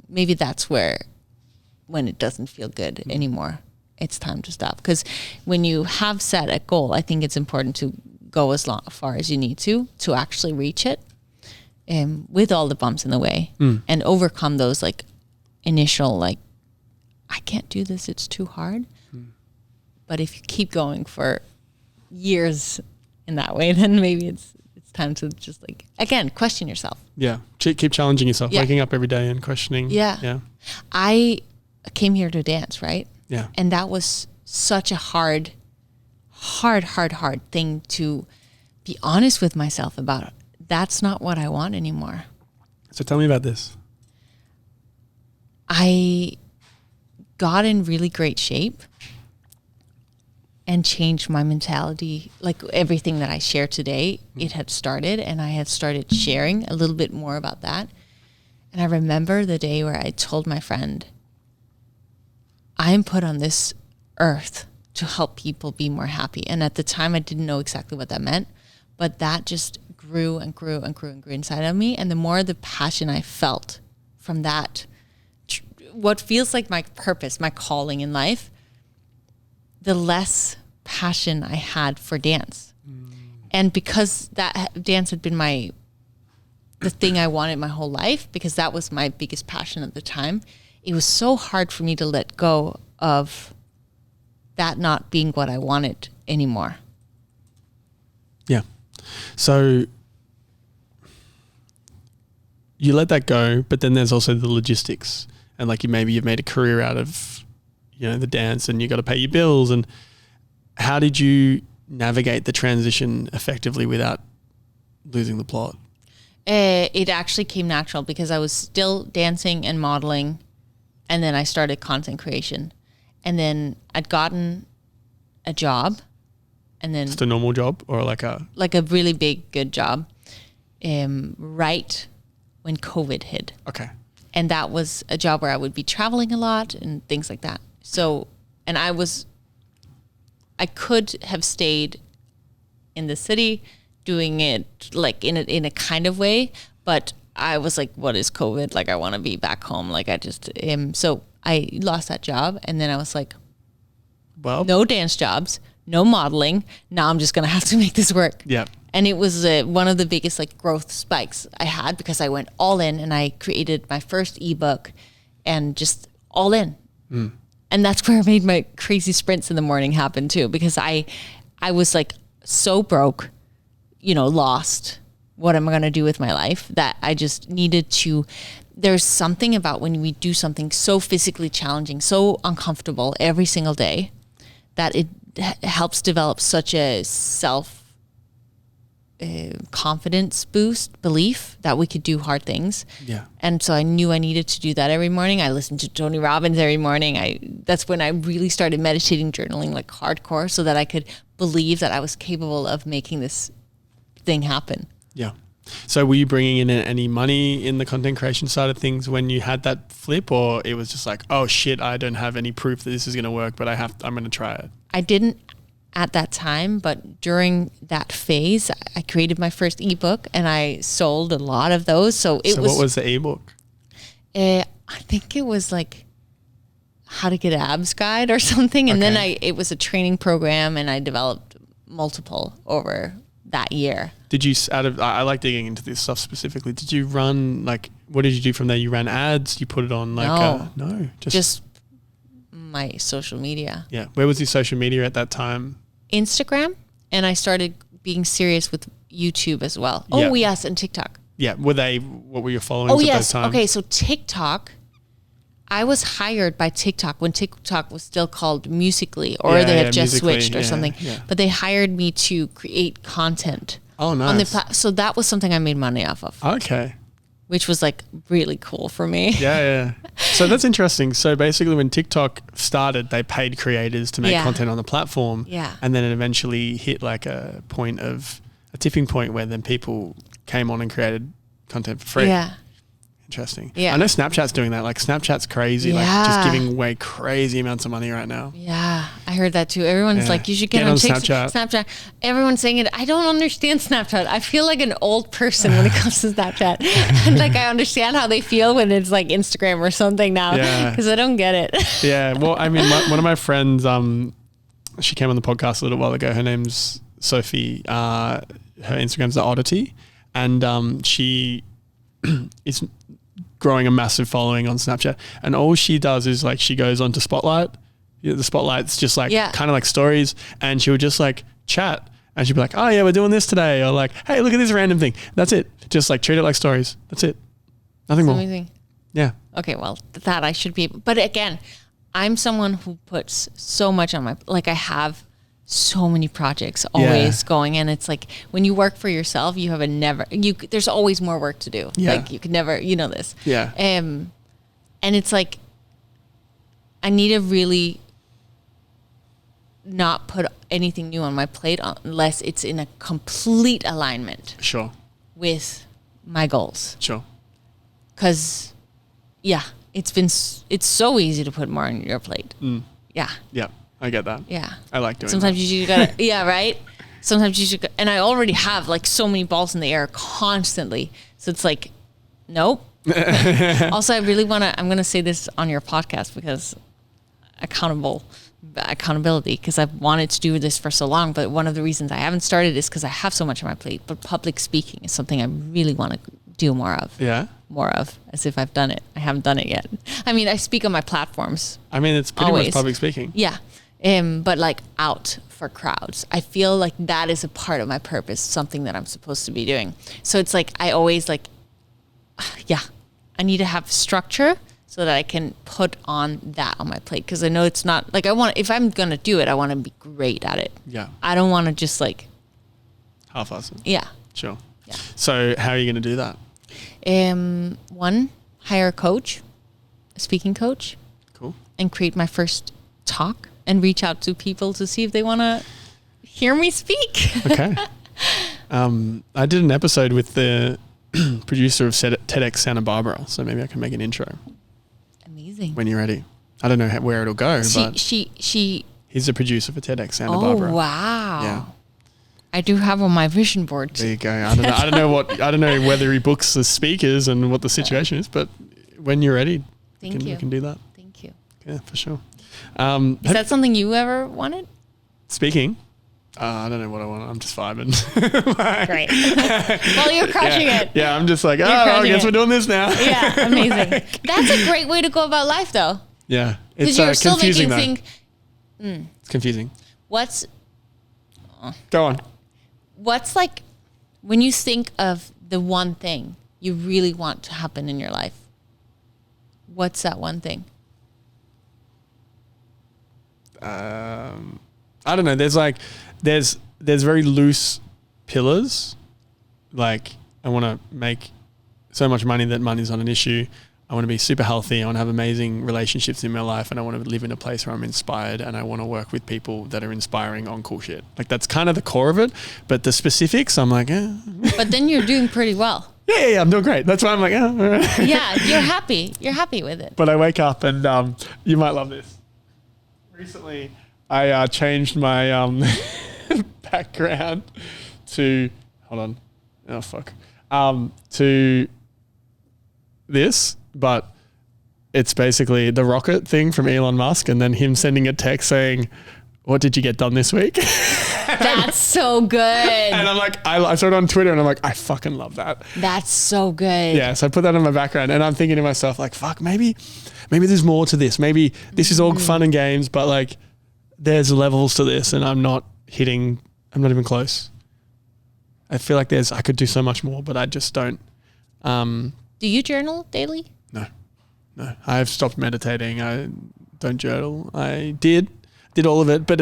Maybe that's when it doesn't feel good anymore, it's time to stop. Because when you have set a goal, I think it's important to go as far as you need to actually reach it, with all the bumps in the way and overcome those like initial, like, I can't do this, it's too hard. But if you keep going for years in that way, then maybe it's time to just like, again, question yourself. Yeah. Keep challenging yourself, waking up every day and questioning. Yeah. I came here to dance, right? Yeah. And that was such a hard thing to be honest with myself about. That's not what I want anymore. So tell me about this. I got in really great shape and changed my mentality. Like everything that I share today, it had started, and I had started sharing a little bit more about that. And I remember the day where I told my friend, I'm put on this earth to help people be more happy. And at the time I didn't know exactly what that meant, but that just grew and grew inside of me. And the more the passion I felt from that, what feels like my purpose, my calling in life, the less passion I had for dance. And because that dance had been the thing I wanted my whole life, because that was my biggest passion at the time, it was so hard for me to let go of that not being what I wanted anymore. Yeah. So you let that go, but then there's also the logistics, and like you've made a career out of, the dance, and you got to pay your bills. And how did you navigate the transition effectively without losing the plot? It actually came natural because I was still dancing and modeling, and then I started content creation, and then I'd gotten a job, and then just a normal job or like a really big good job, right when COVID hit. Okay. And that was a job where I would be traveling a lot and things like that. So, and I could have stayed in the city doing it like in a kind of way, but I was like, what is COVID? Like, I want to be back home. Like, I just so I lost that job, and then I was like, well, no dance jobs, no modeling. Now I'm just going to have to make this work. Yeah. And it was one of the biggest like growth spikes I had, because I went all in and I created my first ebook and just all in. And that's where I made my crazy sprints in the morning happen too, because I was like so broke, lost. What am I going to do with my life? That I just needed to, there's something about when we do something so physically challenging, so uncomfortable every single day, that it helps develop such a confidence boost, belief that we could do hard things. Yeah. And so I knew I needed to do that every morning. I listened to Tony Robbins every morning. That's when I really started meditating, journaling like hardcore, so that I could believe that I was capable of making this thing happen. Yeah. So were you bringing in any money in the content creation side of things when you had that flip, or it was just like, oh shit, I don't have any proof that this is going to work, but I'm going to try it? I didn't at that time, but during that phase, I created my first ebook and I sold a lot of those. So what was the ebook? I think it was like how to get abs guide or something. And then it was a training program, and I developed multiple over that year. Did you, I like digging into this stuff specifically. Did you run, like, what did you do from there? You ran ads? You put it on like, no, just my social media. Yeah. Where was your social media at that time? Instagram. And I started being serious with YouTube as well. Oh, yes. And TikTok. Yeah. What were your followings at those times? Okay. So TikTok, I was hired by TikTok when TikTok was still called Musical.ly, or they had just switched or something. Yeah. But they hired me to create content. Oh, nice. So that was something I made money off of. Okay. Which was like really cool for me. Yeah. So that's interesting. So basically when TikTok started, they paid creators to make content on the platform. Yeah. And then it eventually hit like a tipping point where then people came on and created content for free. Yeah. Interesting. Yeah. I know Snapchat's doing that. Like Snapchat's crazy. Like just giving away crazy amounts of money right now. Yeah. I heard that too. Everyone's like, you should get on Snapchat. Everyone's saying it. I don't understand Snapchat. I feel like an old person when it comes to Snapchat. And like I understand how they feel when it's like Instagram or something now. Because I don't get it. Yeah. Well, I mean, one of my friends, she came on the podcast a little while ago. Her name's Sophie. Her Instagram's The Oddity. And she is growing a massive following on Snapchat, and all she does is like she goes onto Spotlight. The Spotlight's just like kind of like stories, and she would just like chat, and she'd be like, oh yeah, we're doing this today, or like, hey, look at this random thing. That's it. Just like treat it like stories. That's it. Nothing more. Amazing. Yeah. Okay, well, that I should be, but again, I'm someone who puts so much on I have so many projects always going, and it's like when you work for yourself, you have there's always more work to do. Like you could never, this. Yeah. And it's like I need to really not put anything new on my plate unless it's in a complete alignment. Sure. With my goals. Sure. Because it's so easy to put more on your plate. Yeah. Yeah. I get that. Yeah. I like doing Sometimes that. you gotta, right? Sometimes you should, and I already have like so many balls in the air constantly. So it's like, nope. Also, I'm going to say this on your podcast because accountability, because I've wanted to do this for so long. But one of the reasons I haven't started is because I have so much on my plate. But public speaking is something I really want to do more of. Yeah. More of, as if I've done it. I haven't done it yet. I mean, I speak on my platforms. I mean, it's pretty much public speaking. Yeah. But like out for crowds. I feel like that is a part of my purpose, something that I'm supposed to be doing. So it's like, I always like, I need to have structure so that I can put on that on my plate. Cause I know it's not like if I'm going to do it, I want to be great at it. Yeah. I don't want to just like half-ass it. Yeah. Sure. Yeah. So how are you going to do that? One, hire a speaking coach. Cool. And create my first talk. And reach out to people to see if they want to hear me speak. Okay. I did an episode with the producer of TEDx Santa Barbara, so maybe I can make an intro. Amazing. When you're ready. I don't know where it'll go, but he's the producer for TEDx Santa Barbara. Oh, wow. Yeah. I do have on my vision board. There you go. I don't know whether he books the speakers and what the situation is, but when you're ready, we can do that. Thank you. Yeah, for sure. Is that something you ever wanted? Speaking? I don't know what I want. I'm just vibing. Great. Well, you're crushing it. Yeah, I'm just like, I guess we're doing this now. Yeah, amazing. That's a great way to go about life, though. Yeah. It's confusing, though. It's confusing. Go on. What's like, when you think of the one thing you really want to happen in your life, what's that one thing? I don't know. There's very loose pillars like I want to make so much money that money's not an issue. I want to be super healthy. I want to have amazing relationships in my life, and I want to live in a place where I'm inspired, and I want to work with people that are inspiring on cool shit. Like that's kind of the core of it, but the specifics, I'm like, eh. But then you're doing pretty well. Yeah, I'm doing great. That's why I'm like, Yeah, you're happy. You're happy with it. But I wake up and you might love this. Recently, I changed my background to, hold on, oh fuck, to this. But it's basically the rocket thing from Elon Musk and then him sending a text saying, what did you get done this week? That's so good. And I'm like, I saw it on Twitter and I'm like, I fucking love that. That's so good. Yeah, so I put that in my background and I'm thinking to myself like, fuck, maybe there's more to this. Maybe this is all fun and games, but like there's levels to this and I'm not even close. I feel like I could do so much more, but I just don't. Do you journal daily? No, I've stopped meditating. I don't journal. I did all of it, but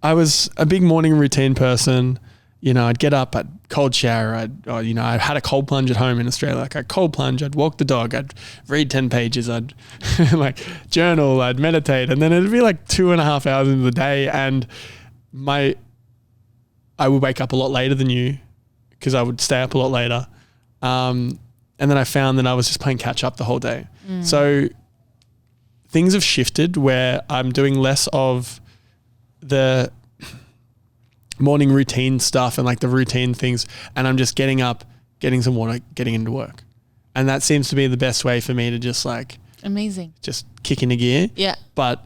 I was a big morning routine person. You know, I'd get up, I'd cold shower, I had a cold plunge at home in Australia. Like I'd cold plunge, I'd walk the dog, I'd read 10 pages, I'd like journal, I'd meditate, and then it'd be like 2.5 hours into the day, and I would wake up a lot later than you because I would stay up a lot later. And then I found that I was just playing catch up the whole day. So things have shifted where I'm doing less of the morning routine stuff and like the routine things. And I'm just getting up, getting some water, getting into work. And that seems to be the best way for me to just like, amazing, just kick into gear. Yeah. But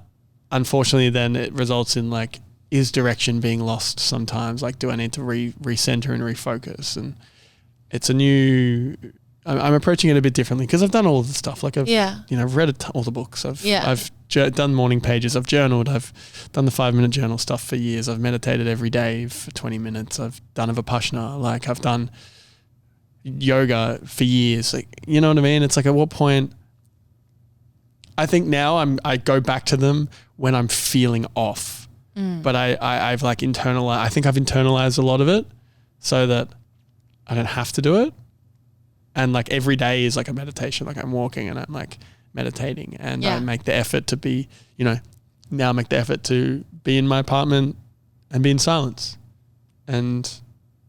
unfortunately then it results in like, is direction being lost sometimes? Like, do I need to recenter and refocus? And it's I'm approaching it a bit differently because I've done all of the stuff. Like I've read all the books. I've done morning pages. I've journaled. I've done the 5-minute journal stuff for years. I've meditated every day for 20 minutes. I've done a Vipassana. Like I've done yoga for years. Like, you know what I mean? It's like at what point, I think now I go back to them when I'm feeling off, but I've like internalized, I think I've internalized a lot of it so that I don't have to do it. And like every day is like a meditation. Like I'm walking and I'm like meditating and I make the effort to be, now I make the effort to be in my apartment and be in silence and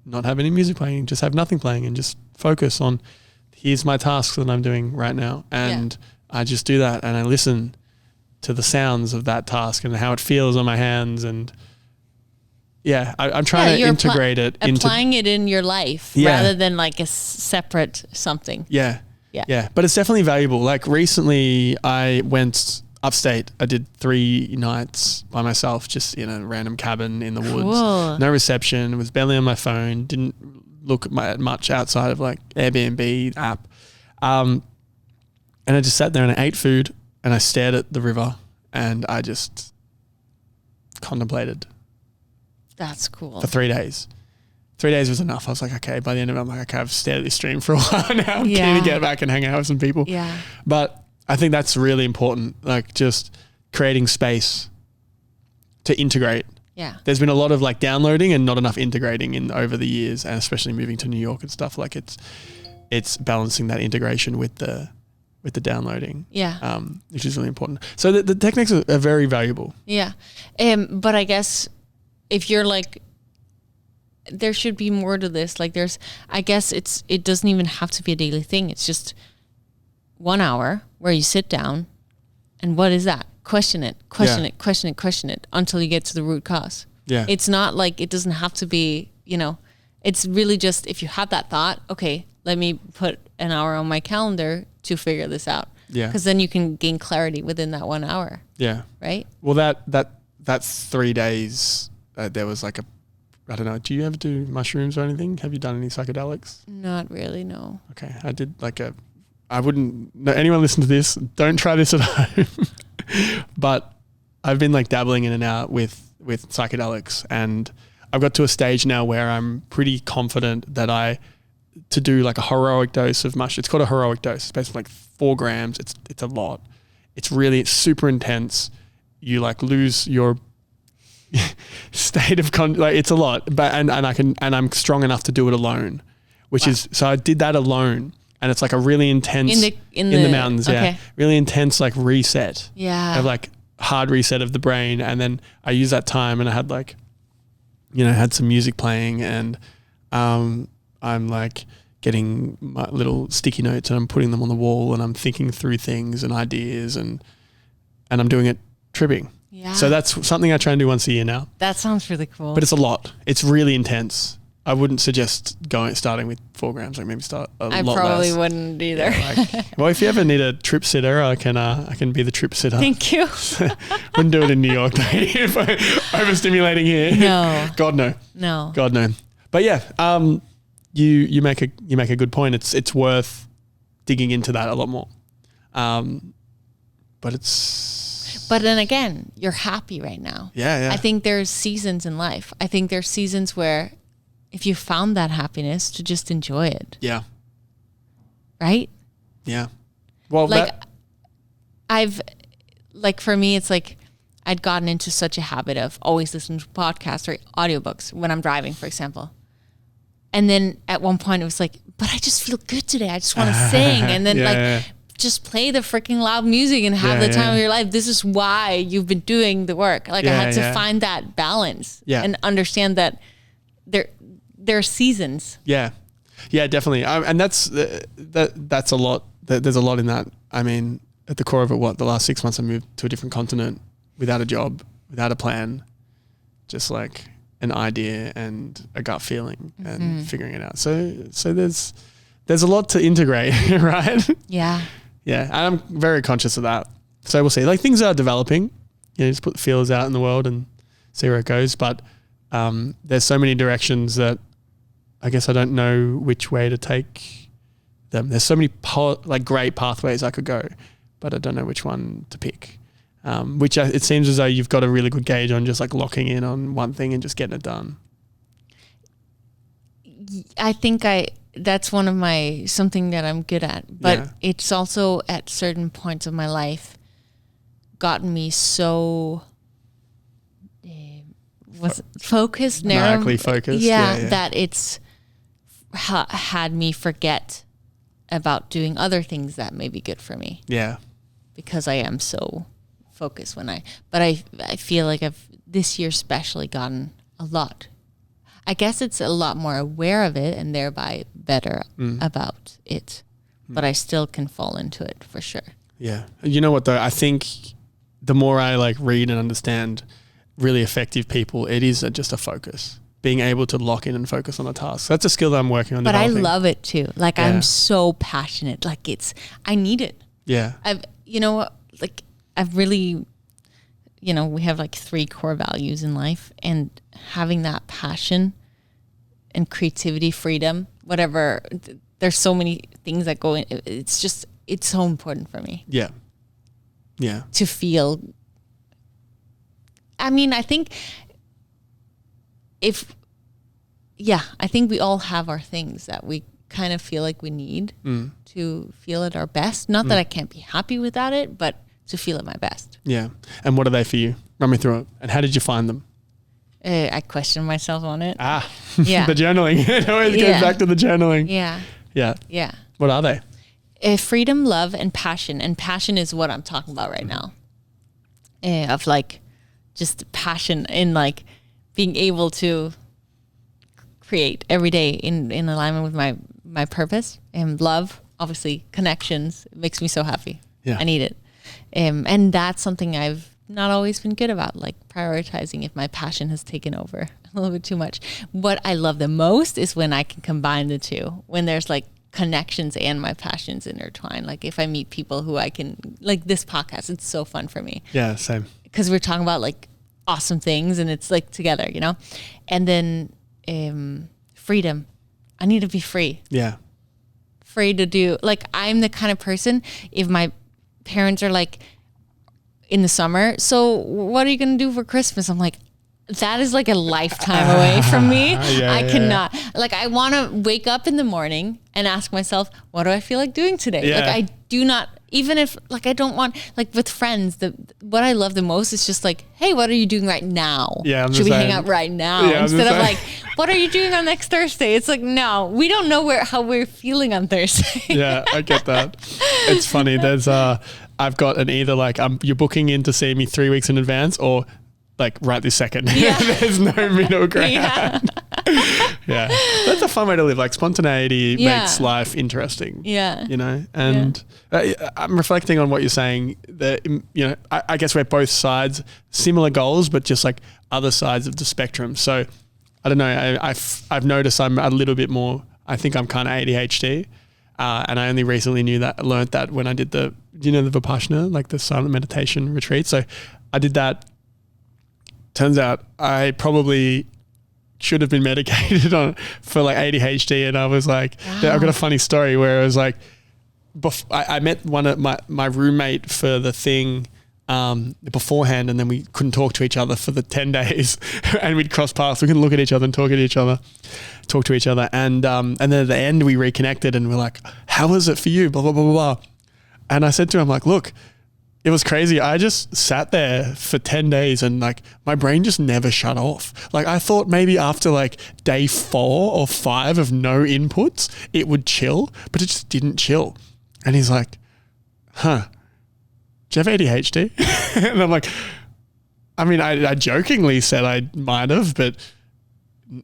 not have any music playing, just have nothing playing and just focus on here's my tasks that I'm doing right now. And I just do that and I listen to the sounds of that task and how it feels on my hands. And I'm trying to integrate it applying it in your life rather than like a separate something. Yeah. But it's definitely valuable. Like recently I went upstate. I did 3 nights by myself, just in a random cabin in the woods. No reception. Was barely on my phone. Didn't look at much outside of like Airbnb app. And I just sat there and I ate food and I stared at the river and I just contemplated. That's cool. For 3 days. 3 days was enough. I was like, okay, by the end of it, I'm like, okay, I've stared at this stream for a while now. I'm keen to get back and hang out with some people. Yeah. But I think that's really important. Like just creating space to integrate. Yeah. There's been a lot of like downloading and not enough integrating over the years, and especially moving to New York and stuff. Like it's balancing that integration with the downloading. Yeah. Which is really important. So the techniques are very valuable. Yeah. But I guess if you're like, there should be more to this. Like I guess it doesn't even have to be a daily thing. It's just 1 hour where you sit down and what is that? Question it until you get to the root cause. Yeah. It's not like, it doesn't have to be, it's really just, if you have that thought, okay, let me put an hour on my calendar to figure this out. Yeah. Because then you can gain clarity within that 1 hour. Yeah. Right? Well, that 3 days, there was like I don't know, do you ever do mushrooms or anything? Have you done any psychedelics? Not really, no. Okay. I did I wouldn't, no, anyone listen to this, don't try this at home. But I've been like dabbling in and out with psychedelics, and I've got to a stage now where I'm pretty confident that to do like a heroic dose of mush. It's called a heroic dose. It's basically like 4 grams. It's a lot. It's super intense. You like lose your state of like it's a lot, but and I'm strong enough to do it alone, which is so I did that alone, and it's like a really intense in the mountains, really intense like reset, of like hard reset of the brain, and then I used that time and I had like, had some music playing, and I'm like getting my little sticky notes and I'm putting them on the wall and I'm thinking through things and ideas and I'm doing it tripping. Yeah. So that's something I try and do once a year now. That sounds really cool. But it's a lot. It's really intense. I wouldn't suggest starting with 4 grams. Like maybe start a lot less. I probably wouldn't either. Yeah, well, if you ever need a trip sitter, I can be the trip sitter. Thank you. Wouldn't do it in New York though. If I'm overstimulating here. No. God no. No. God no. But yeah, you make a good point. It's worth digging into that a lot more. But then again, you're happy right now. Yeah. I think there's seasons in life. I think there's seasons where if you found that happiness, to just enjoy it. Yeah. Right? Yeah. Well, for me, it's like I'd gotten into such a habit of always listening to podcasts or audiobooks when I'm driving, for example. And then at one point it was like, but I just feel good today. I just want to sing. And then just play the freaking loud music and have the time of your life. This is why you've been doing the work. Like I had to find that balance and understand that there are seasons. Yeah. Yeah, definitely. And that's a lot. There's a lot in that. I mean, at the core of it, the last 6 months I moved to a different continent without a job, without a plan, just like an idea and a gut feeling and figuring it out. So there's a lot to integrate, right? Yeah. Yeah. And I'm very conscious of that. So we'll see. Like things are developing. Just put the feelers out in the world and see where it goes. But there's so many directions that I guess I don't know which way to take them. There's so many great pathways I could go, but I don't know which one to pick. It seems as though you've got a really good gauge on just like locking in on one thing and just getting it done. I think that's one of something that I'm good at, but it's also at certain points of my life gotten me so focused, narrowly focused. Yeah, that it's had me forget about doing other things that may be good for me. Yeah. Because I am so focused but I feel like I've this year especially gotten a lot. I guess it's a lot more aware of it and thereby better about it, but I still can fall into it for sure. Yeah. You know what though? I think the more I like read and understand really effective people, it is just a focus. Being able to lock in and focus on a task. That's a skill that I'm working on developing. But I love it too. Like I'm so passionate. Like I need it. Yeah. I've really, we have like 3 core values in life, and having that passion and creativity, freedom, whatever, there's so many things that go in. It's so important for me. Yeah. Yeah. To feel, I think I think we all have our things that we kind of feel like we need to feel at our best. Not that I can't be happy without it, but to feel at my best. Yeah. And what are they for you? Run me through it. And how did you find them? I question myself on it. Yeah. The journaling. It always goes back to the journaling. Yeah. Yeah. Yeah. What are they? Freedom, love, and passion. And passion is what I'm talking about right now. Of like just passion in like being able to create every day in alignment with my purpose. And love, obviously, connections. It makes me so happy. Yeah. I need it. And that's something I've not always been good about, like prioritizing if my passion has taken over a little bit too much. What I love the most is when I can combine the two, when there's like connections and my passions intertwined. Like if I meet people who I can, like this podcast, it's so fun for me. Yeah, same. Because we're talking about like awesome things and it's like together, And then freedom. I need to be free. Yeah. Free to do, like I'm the kind of person, if my parents are like in the summer, so what are you going to do for Christmas? I'm like, that is like a lifetime away from me. I cannot. Like I want to wake up in the morning and ask myself, what do I feel like doing today? Yeah. Like I do not Even if like I don't want, like with friends, what I love the most is just like, hey, what are you doing right now? Yeah, should we hang out right now? Yeah, instead of like, what are you doing on next Thursday? It's like, no, we don't know how we're feeling on Thursday. Yeah, I get that. It's funny. There's I've got an either like you're booking in to see me 3 weeks in advance or like right this second. Yeah. There's no middle ground. Yeah. Yeah. That's a fun way to live. Like spontaneity makes life interesting. Yeah. You know, and I'm reflecting on what you're saying that, you know, I guess we're both sides, similar goals, but just like other sides of the spectrum. So I don't know. I've noticed I'm a little bit more, I think I'm kind of ADHD. And I only recently learned that when I did the Vipassana, like the silent meditation retreat. So I did that. Turns out I probably should have been medicated for like ADHD. And I was like, I've got a funny story where it was like, I met one of my roommate for the thing beforehand, and then we couldn't talk to each other for the 10 days and we'd cross paths. We couldn't look at each other and talk to each other. And then at the end we reconnected and we're like, how was it for you? Blah, blah, blah, blah, blah. And I said to him, like, look, it was crazy. I just sat there for 10 days and like my brain just never shut off. Like I thought maybe after like day 4 or 5 of no inputs, it would chill, but it just didn't chill. And he's like, do you have ADHD? And I'm like, I mean, I jokingly said I might have, but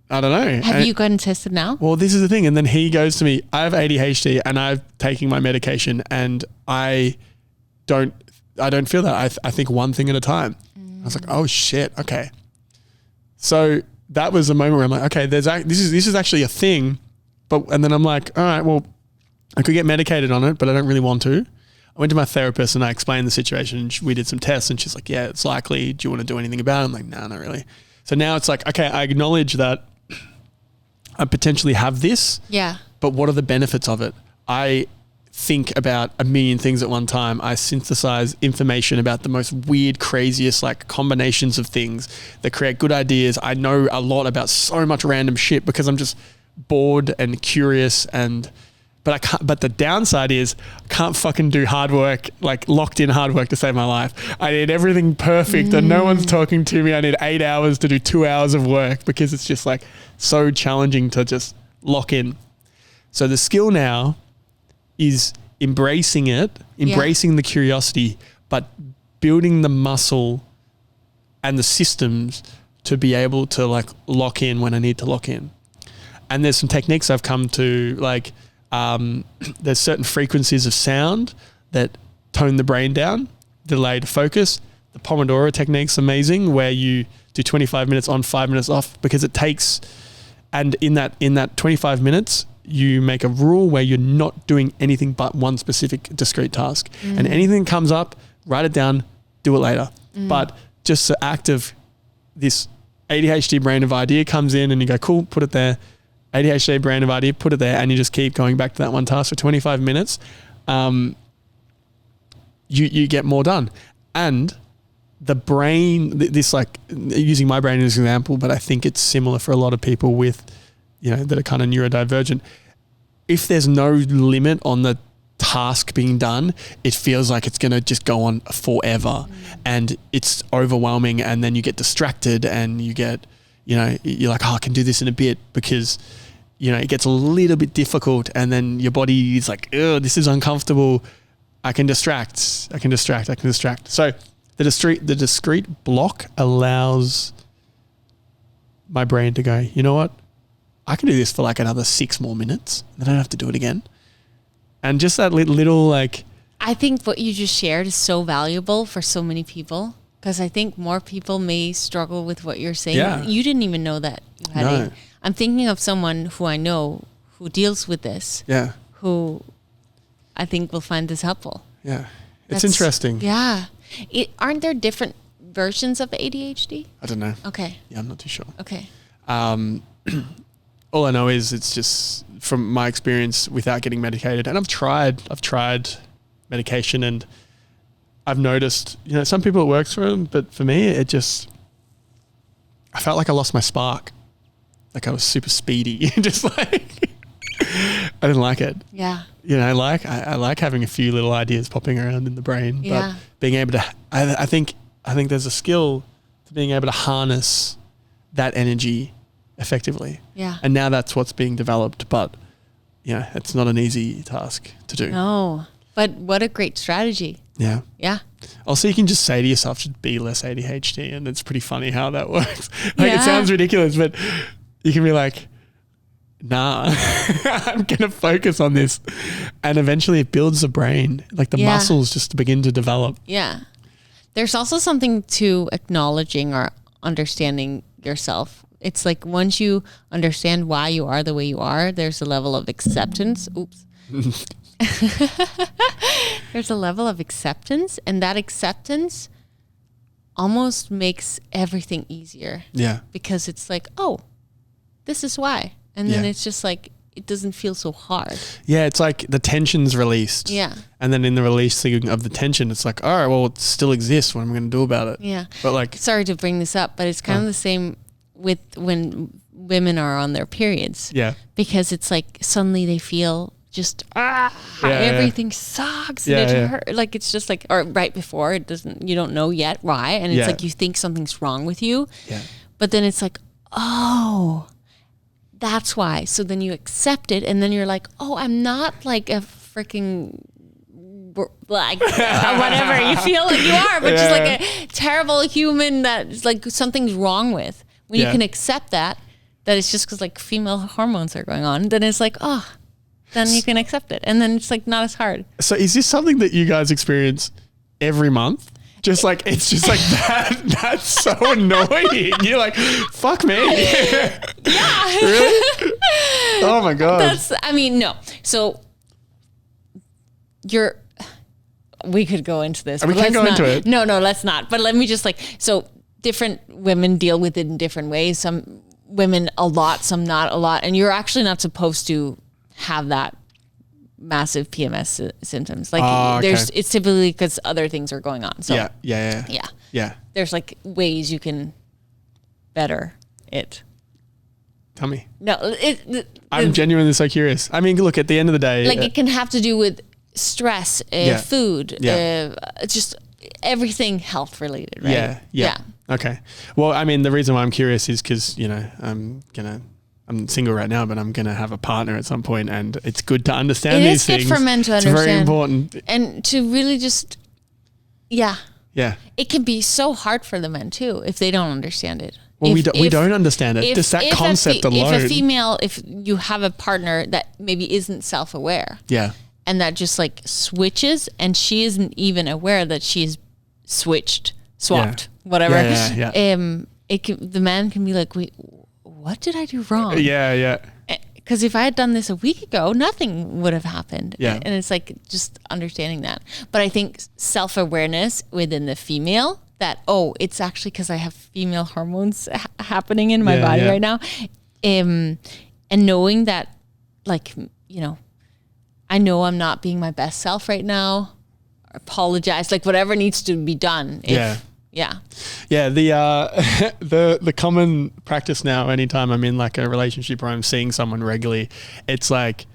I don't know. Have you gotten tested now? Well, this is the thing. And then he goes to me, I have ADHD and I'm taking my medication and I don't feel that. I think one thing at a time. I was like, oh shit. Okay. So that was a moment where I'm like, okay, this is actually a thing. And then I'm like, all right, well, I could get medicated on it, but I don't really want to. I went to my therapist and I explained the situation and we did some tests and she's like, yeah, it's likely. Do you want to do anything about it? I'm like, no, not really. So now it's like, okay, I acknowledge that I potentially have this. Yeah. But what are the benefits of it? I think about a million things at one time. I synthesize information about the most weird, craziest like combinations of things that create good ideas. I know a lot about so much random shit because I'm just bored and curious but the downside is I can't fucking do hard work, like locked in hard work to save my life. I need everything perfect and no one's talking to me. I need 8 hours to do 2 hours of work because it's just like so challenging to just lock in. So the skill now is embracing the curiosity, but building the muscle and the systems to be able to like lock in when I need to lock in. And there's some techniques I've come to like, there's certain frequencies of sound that tone the brain down, delayed focus. The Pomodoro technique's amazing where you do 25 minutes on, 5 minutes off because it takes, and in that 25 minutes, you make a rule where you're not doing anything but one specific discrete task. And anything comes up, write it down, do it later. But just the act of this ADHD brain of idea comes in and you go, cool, put it there. ADHD brain of idea, put it there, and you just keep going back to that one task for 25 minutes. You get more done. And the brain, this like using my brain as an example, but I think it's similar for a lot of people with, you know, that are kind of neurodivergent. If there's no limit on the task being done, it feels like it's going to just go on forever and it's overwhelming. And then you get distracted and you get, you know, you're like, oh, I can do this in a bit because, you know, it gets a little bit difficult and then your body is like, oh, this is uncomfortable. I can distract. So the discrete block allows my brain to go, you know what? I can do this for like another 6 more minutes. Then I don't have to do it again. And just that little like... I think what you just shared is so valuable for so many people. Because I think more people may struggle with what you're saying. Yeah. You didn't even know that you had it. I'm thinking of someone who I know who deals with this. Yeah. Who I think will find this helpful. Yeah. It's interesting. Yeah. Aren't there different versions of ADHD? I don't know. Okay. Yeah, I'm not too sure. Okay. All I know is it's just from my experience without getting medicated. And I've tried medication and I've noticed, you know, some people it works for them, but for me, I felt like I lost my spark. Like I was super speedy, just like, I didn't like it. Yeah. You know, I like having a few little ideas popping around in the brain, but being able to, I think there's a skill to being able to harness that energy effectively. Yeah. And now that's what's being developed, but it's not an easy task to do. No, but what a great strategy. Yeah. Yeah. Also, you can just say to yourself, just be less ADHD. And it's pretty funny how that works. It sounds ridiculous, but you can be like, nah, I'm going to focus on this. And eventually it builds the brain, like the muscles just to begin to develop. Yeah. There's also something to acknowledging or understanding yourself. It's like once you understand why you are the way you are, there's a level of acceptance. Oops. There's a level of acceptance, and that acceptance almost makes everything easier. Yeah. Because it's like, oh, this is why. And then it's just like, it doesn't feel so hard. Yeah, it's like the tension's released. Yeah. And then in the releasing of the tension, it's like, all right, well, it still exists. What am I going to do about it? Yeah. But like, sorry to bring this up, but it's kind of the same with when women are on their periods. Yeah. Because it's like suddenly they feel just everything sucks. And it hurt. Like it's just like, or right before you don't know yet why. And it's like you think something's wrong with you. Yeah. But then it's like, oh, that's why. So then you accept it, and then you're like, oh, I'm not like a freaking like whatever you feel like you are, but just like a terrible human that's like something's wrong with. When you can accept that it's just because like female hormones are going on, then it's like, oh, then you can accept it, and then it's like not as hard. So is this something that you guys experience every month? Just like, it's just like that. That's so annoying. You're like, fuck me. Yeah. Really? Oh my God. No. So we could go into this. We can't go into it. No, let's not. But let me just so different women deal with it in different ways. Some women a lot, some not a lot. And you're actually not supposed to have that massive PMS symptoms. Like it's typically because other things are going on. So yeah. There's like ways you can better it. Tell me. No, I'm genuinely so curious. I mean, look, at the end of the day, like it can have to do with stress, food, just everything health related, right? Yeah. Okay. Well, I mean, the reason why I'm curious is because, I'm single right now, but I'm going to have a partner at some point, and it's good to understand these things. It is good for men to understand. It's very important. And to really just, Yeah. It can be so hard for the men too, if they don't understand it. Well, we don't understand it. Just that concept alone. If you have a partner that maybe isn't self-aware. Yeah. And that just like switches, and she isn't even aware that she's swapped, whatever. Yeah. The man can be like, wait, what did I do wrong? Yeah. Because if I had done this a week ago, nothing would have happened. Yeah. And it's like just understanding that. But I think self-awareness within the female that, it's actually because I have female hormones happening in my body right now. And knowing that, like, I know I'm not being my best self right now. Apologize, like whatever needs to be done. Yeah. The common practice now, anytime I'm in like a relationship or I'm seeing someone regularly, it's like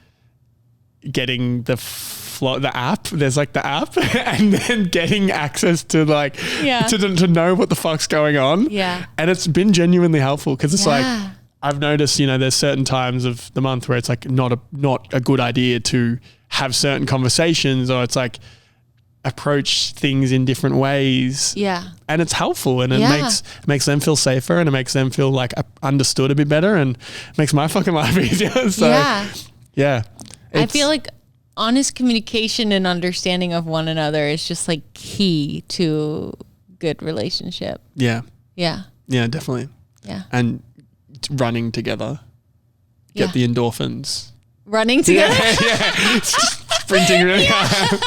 getting the app. There's like the app, and then getting access to like to know what the fuck's going on. Yeah, and it's been genuinely helpful because it's like I've noticed, there's certain times of the month where it's like not a good idea to have certain conversations, or it's like approach things in different ways. Yeah. And it's helpful, and it makes them feel safer, and it makes them feel like understood a bit better, and makes my fucking life easier. So I feel like honest communication and understanding of one another is just like key to good relationship. Yeah. Yeah. Yeah, definitely. Yeah. And running together. Get the endorphins. Running together? Yeah. Sprinting really hard.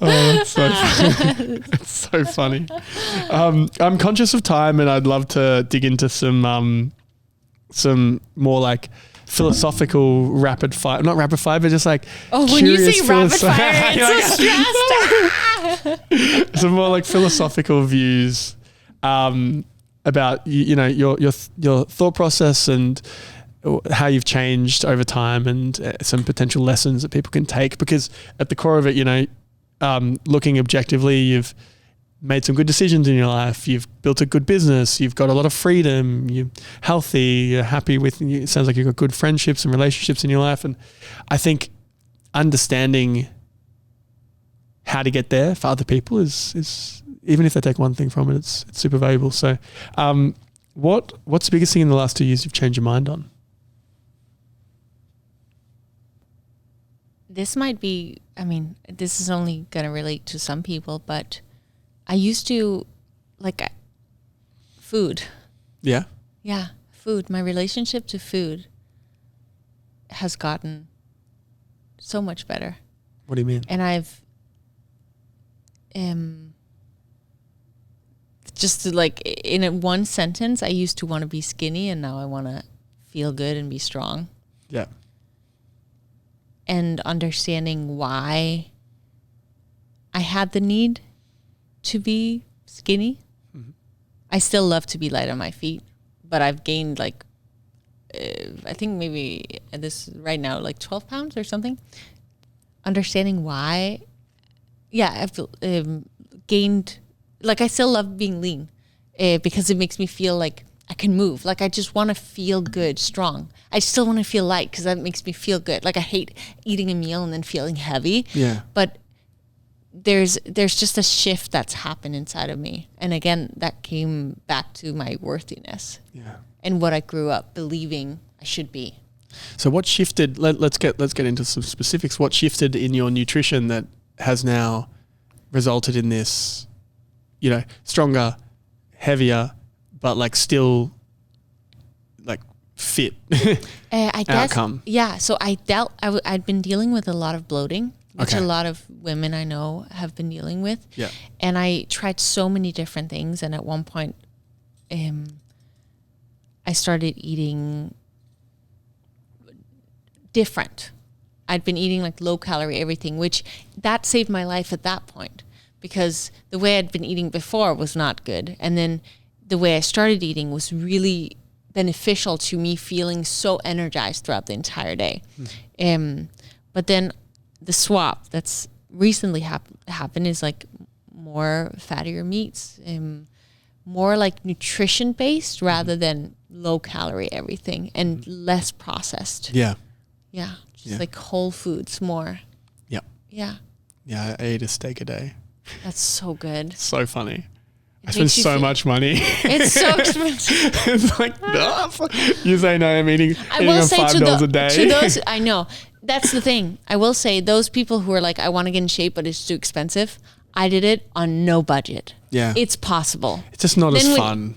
Oh, that's so funny. It's so funny. I'm conscious of time, and I'd love to dig into some more like philosophical rapid fire, not rapid fire, but just like when you say rapid fire, it's so stressed. Some more like philosophical views about your thought process and how you've changed over time and some potential lessons that people can take, because at the core of it, you know, looking objectively, you've made some good decisions in your life. You've built a good business. You've got a lot of freedom. You're healthy. You're happy with, it sounds like you've got good friendships and relationships in your life. And I think understanding how to get there for other people is even if they take one thing from it, it's super valuable. So, what's the biggest thing in the last 2 years you've changed your mind on? This might be, I mean, this is only going to relate to some people, but I used to like food. Yeah. Yeah. Food. My relationship to food has gotten so much better. What do you mean? And I've, just to like in one sentence, I used to want to be skinny and now I want to feel good and be strong. Yeah. And understanding why I had the need to be skinny. Mm-hmm. I still love to be light on my feet, but I've gained like, I think maybe this right now, like 12 pounds or something. Understanding why, yeah, I've gained, like I still love being lean because it makes me feel like I can move. Like I just want to feel good, strong. I still want to feel light because that makes me feel good. Like I hate eating a meal and then feeling heavy. Yeah. But there's just a shift that's happened inside of me. And again, that came back to my worthiness. Yeah. And what I grew up believing I should be. So what shifted, let's get into some specifics. What shifted in your nutrition that has now resulted in this, you know, stronger, heavier, but like still like fit I guess, outcome? Yeah. So I'd been dealing with a lot of bloating, which Okay. a lot of women I know have been dealing with. Yeah. And I tried so many different things. And at one point, I started eating different. I'd been eating like low calorie everything, which that saved my life at that point because the way I'd been eating before was not good. And then the way I started eating was really beneficial to me feeling so energized throughout the entire day. But then the swap that's recently happened is like more fattier meats, more like nutrition based rather than low calorie everything and less processed. Yeah. Yeah. Just like whole foods more. Yep. Yeah. Yeah. I ate a steak a day. That's so good. So funny. I It spend makes you so feel- much money. It's so expensive. It's like, you say no, I'm eating I will on say $5 a day. to those, I know. That's the thing. I will say those people who are like, I want to get in shape, but it's too expensive. I did it on no budget. Yeah. It's possible. It's just not Then as when- fun.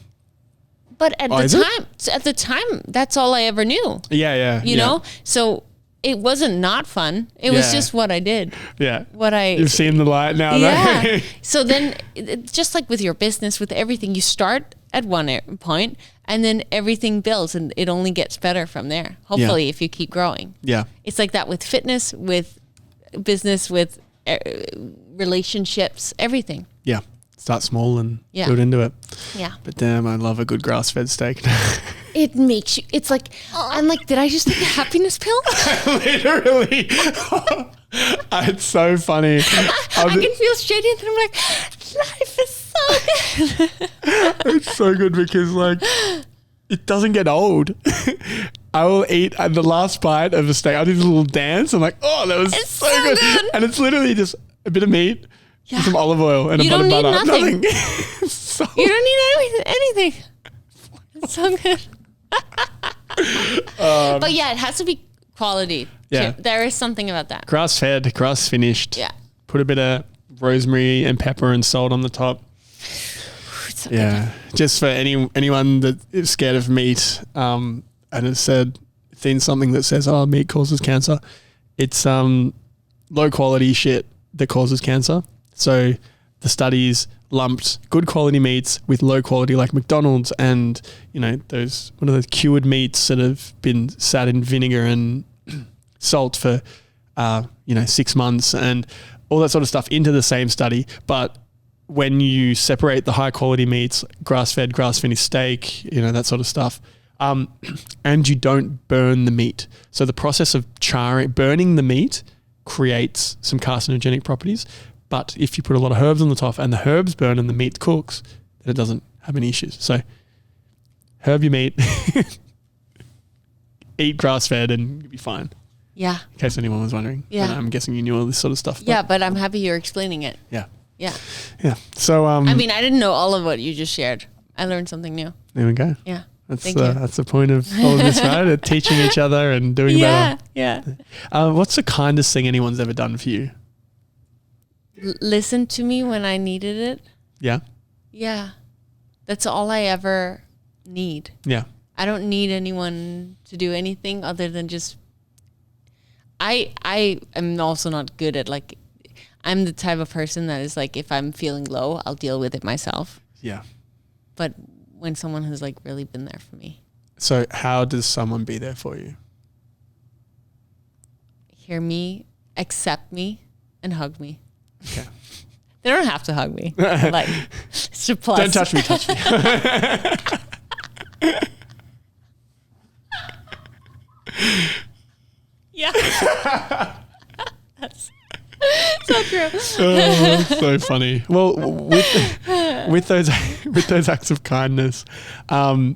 But at is it? the time, that's all I ever knew. Yeah. You know? So it wasn't not fun. It was Yeah. just what I did. Yeah. What You've seen the light now. Yeah. though. So then, just like with your business, with everything, you start at one point and then everything builds and it only gets better from there. Hopefully, if you keep growing. Yeah. It's like that with fitness, with business, with relationships, everything. Yeah. Start small and Yeah. build into it. Yeah. But damn, I love a good grass-fed steak. It makes you, it's like, I'm like, did I just take a happiness pill? Literally. It's so funny. I can feel shady and then I'm like, life is so good. It's so good because like it doesn't get old. I will eat the last bite of a steak. I do this little dance. I'm like, oh, that was It's so so good. good. And it's literally just a bit of meat, Yeah. some olive oil, and You a bit don't of need butter. nothing. So You don't need anything. It's so good. But yeah, it has to be quality. Yeah. There is something about that. grass-fed, grass-finished. Yeah. Put a bit of rosemary and pepper and salt on the top. It's so Yeah, just for anyone that is scared of meat, and has seen something that says, "Oh, meat causes cancer." It's low quality shit that causes cancer. So the studies lumped good quality meats with low quality, like McDonald's, and those one of those cured meats that have been sat in vinegar and salt for 6 months and all that sort of stuff into the same study, but when you separate the high quality meats, grass-fed, grass-finished steak, that sort of stuff, and you don't burn the meat. So the process of burning the meat creates some carcinogenic properties. But if you put a lot of herbs on the top and the herbs burn and the meat cooks, then it doesn't have any issues. So herb your meat, eat grass-fed, and you'll be fine. Yeah. In case anyone was wondering. Yeah. And I'm guessing you knew all this sort of stuff. Yeah, but I'm happy you're explaining it. Yeah. Yeah. Yeah. So I mean, I didn't know all of what you just shared. I learned something new. there we go. Yeah. That's Thank you. that's the point of all of this, right? Teaching each other and doing better. Yeah. What's the kindest thing anyone's ever done for you? Listen to me when I needed it. Yeah. Yeah. That's all I ever need. Yeah. I don't need anyone to do anything other than just I am also not good at like I'm the type of person that is like if I'm feeling low, I'll deal with it myself. Yeah. But when someone has like really been there for me. So how does someone be there for you? Hear me, accept me, and hug me. Okay. They don't have to hug me. Like it's a plus. Don't touch me, touch me. Yeah. That's so true. Oh, that's so funny. Well, with those acts of kindness, how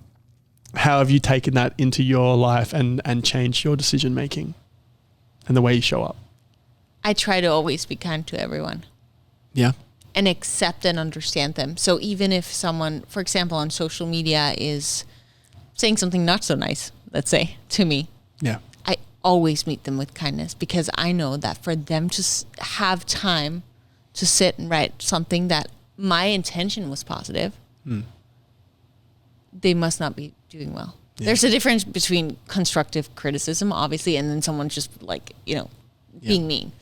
have you taken that into your life and changed your decision making and the way you show up? I try to always be kind to everyone. Yeah. And accept and understand them. So even if someone, for example, on social media is saying something not so nice, let's say, to me, Yeah. I always meet them with kindness because I know that for them to have time to sit and write something that my intention was positive, they must not be doing well. Yeah. There's a difference between constructive criticism, obviously, and then someone just like, being mean.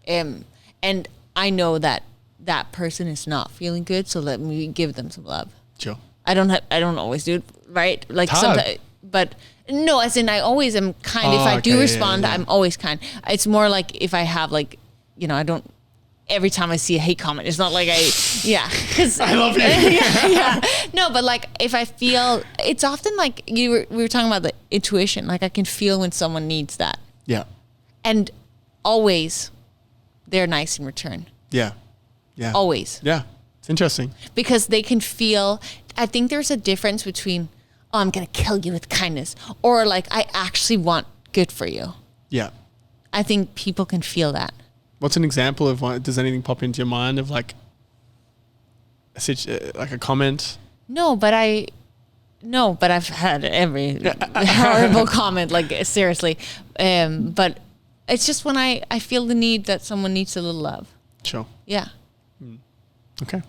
And I know that that person is not feeling good, so let me give them some love. Sure. I don't always do it right. Like sometimes, but no, as in I always am kind. If I do respond, I'm always kind. It's more like if I have like, I don't. Every time I see a hate comment, it's not like because I love it. yeah. No, but like if I feel, it's often like we were talking about the intuition. Like I can feel when someone needs that. Yeah. And always, they're nice in return. Yeah. Yeah. Always. Yeah. It's interesting. Because they can feel, I think there's a difference between, oh, I'm going to kill you with kindness, or like, I actually want good for you. Yeah. I think people can feel that. What's an example of one? Does anything pop into your mind of like a comment? No, but I've had every horrible comment, like seriously. But it's just when I feel the need that someone needs a little love. Sure. Yeah. Okay.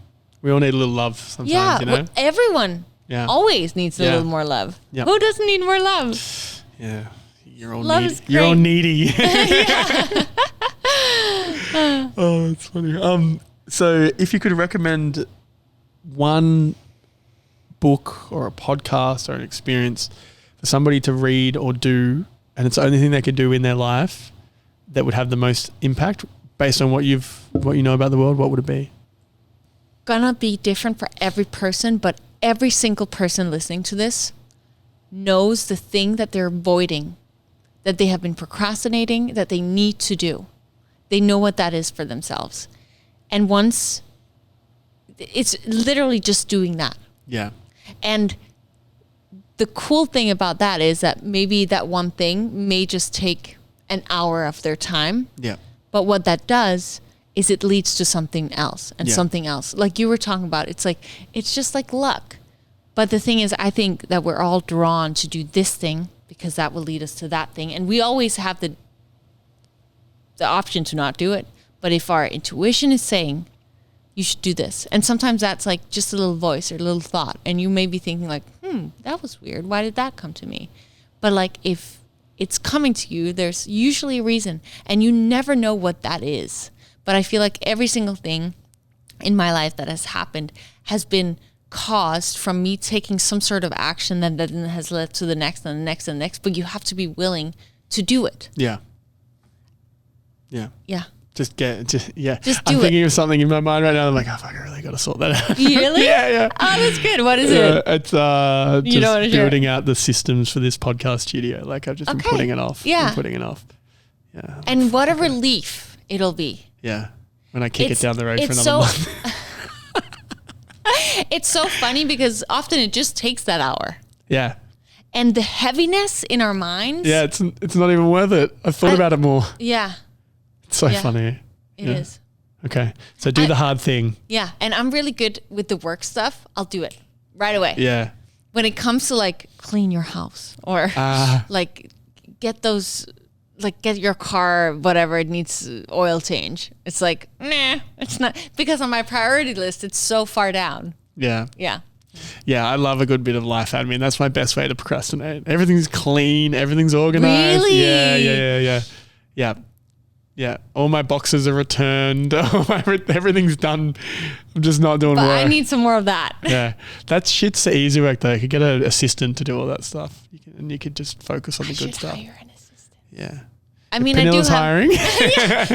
We all need a little love sometimes, Yeah, well, everyone always needs a little more love. Yep. Who doesn't need more love? Yeah. You're all Love needy. is You're all great. needy. Oh, that's funny. So if you could recommend one book or a podcast or an experience for somebody to read or do, and it's the only thing they could do in their life that would have the most impact based on what you know about the world, what would it be? Gonna be different for every person, but every single person listening to this knows the thing that they're avoiding, that they have been procrastinating, that they need to do. They know what that is for themselves. And once, it's literally just doing that. Yeah. And the cool thing about that is that maybe that one thing may just take an hour of their time. Yeah. But what that does is it leads to something else and something else. Like you were talking about, it's just like luck. But the thing is, I think that we're all drawn to do this thing because that will lead us to that thing. And we always have the option to not do it. But if our intuition is saying, you should do this. And sometimes that's like just a little voice or a little thought. And you may be thinking like, that was weird. Why did that come to me? But like if it's coming to you, there's usually a reason. And you never know what that is. But I feel like every single thing in my life that has happened has been caused from me taking some sort of action that then has led to the next and the next and the next. But you have to be willing to do it. Yeah. Yeah. Yeah. Just do I'm thinking of something in my mind right now. I'm like, oh, fuck, I really got to sort that out. Really? Yeah. Oh, that's good. What is it? It's just building out the systems for this podcast studio. Like I've just been putting it off. Yeah. Putting it off. Yeah. And what a relief it'll be. Yeah. When I kick it down the road for another month. It's so funny because often it just takes that hour. Yeah. And the heaviness in our minds. Yeah, it's not even worth it. I've thought about it more. Yeah. It's so funny. It is. Okay. So do the hard thing. Yeah. And I'm really good with the work stuff. I'll do it right away. Yeah. When it comes to like clean your house or like get your car, whatever, it needs oil change. It's like, nah, it's not, because on my priority list, it's so far down. Yeah. Yeah. Yeah, I love a good bit of life admin. That's my best way to procrastinate. Everything's clean. Everything's organized. Really? Yeah. All my boxes are returned. Everything's done. I'm just not doing work. I need some more of that. Yeah. That shit's the easy work though. You could get an assistant to do all that stuff. You could just focus on the good stuff. Hire an assistant. Yeah. I mean, Pernilla's hiring.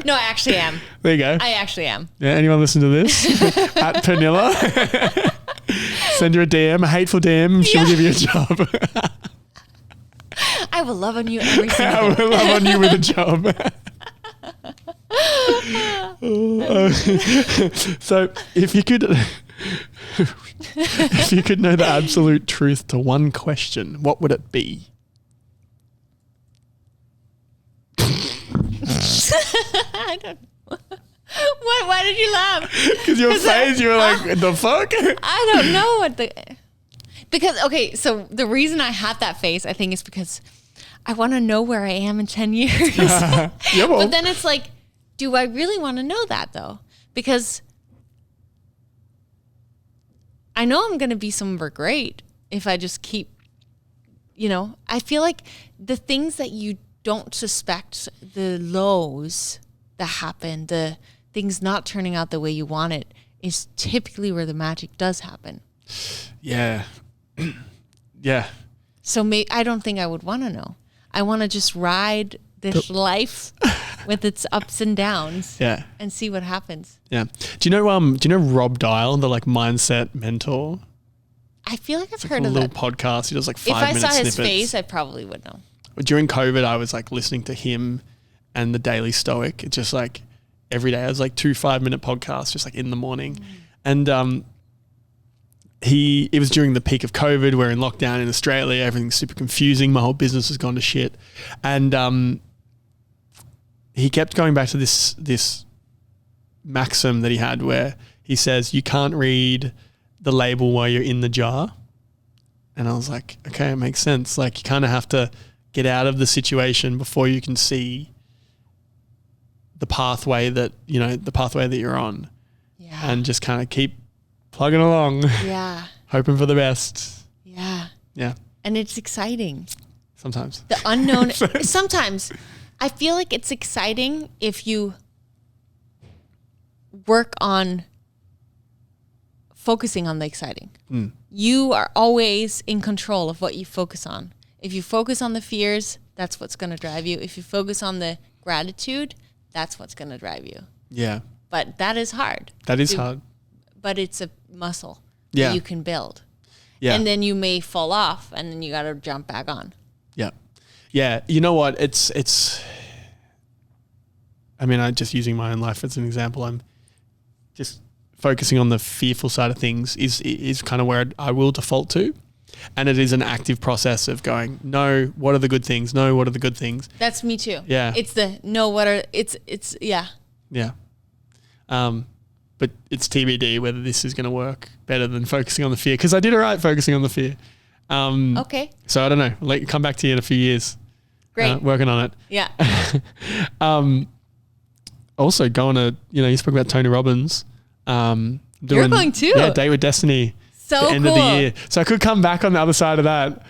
No, I actually am. There you go. I actually am. Yeah. Anyone listen to this? At Pernilla. Send her a DM, a hateful DM. She'll give you a job. I will love on you every single day. I will love on you with a job. So if you could know the absolute truth to one question, what would it be? I don't know. What? Why did you laugh? Because your face, you were like, the fuck? I don't know because, okay, so the reason I have that face, I think, is because I want to know where I am in 10 years. Yeah, well. But then it's like, do I really want to know that though? Because I know I'm going to be somewhere great if I just keep, I feel like the things that you don't suspect, the lows that happen, the things not turning out the way you want it, is typically where the magic does happen. Yeah. Yeah. So I don't think I would want to know. I want to just ride this life with its ups and downs. Yeah. And see what happens. Yeah. Do you know Rob Dial, the like mindset mentor? I feel like I've It's heard like of a little that. podcast. He does like 5 minute If I saw snippets. his face, I probably would know. During COVID, I was like listening to him and the Daily Stoic. It's just like every day. I was like 2 5-minute podcasts, just like in the morning. And it was during the peak of COVID. We're in lockdown in Australia. Everything's super confusing. My whole business has gone to shit. And he kept going back to this maxim that he had where he says, you can't read the label while you're in the jar. And I was like, okay, it makes sense. Like you kind of have to get out of the situation before you can see the pathway that you're on. Yeah. And just kind of keep plugging along. Yeah. Hoping for the best. Yeah. Yeah. And it's exciting. Sometimes. The unknown. Sometimes I feel like it's exciting if you work on focusing on the exciting. You are always in control of what you focus on. If you focus on the fears, that's what's going to drive you. If you focus on the gratitude, that's what's going to drive you. Yeah. But that is hard. That is hard. But it's a muscle Yeah. that you can build. Yeah. And then you may fall off and then you got to jump back on. Yeah. Yeah. You know what? I'm just using my own life as an example. I'm just focusing on the fearful side of things is kind of where I will default to. And it is an active process of going, no, what are the good things? No, what are the good things? That's me too. Yeah. It's yeah. Yeah. But it's TBD whether this is going to work better than focusing on the fear. Because I did all right focusing on the fear. Okay. So I don't know. I'll let you come back to you in a few years. Great. Working on it. Yeah. Also going to, you spoke about Tony Robbins. You're going too? Yeah, Date with Destiny. So the end cool. of the year. So I could come back on the other side of that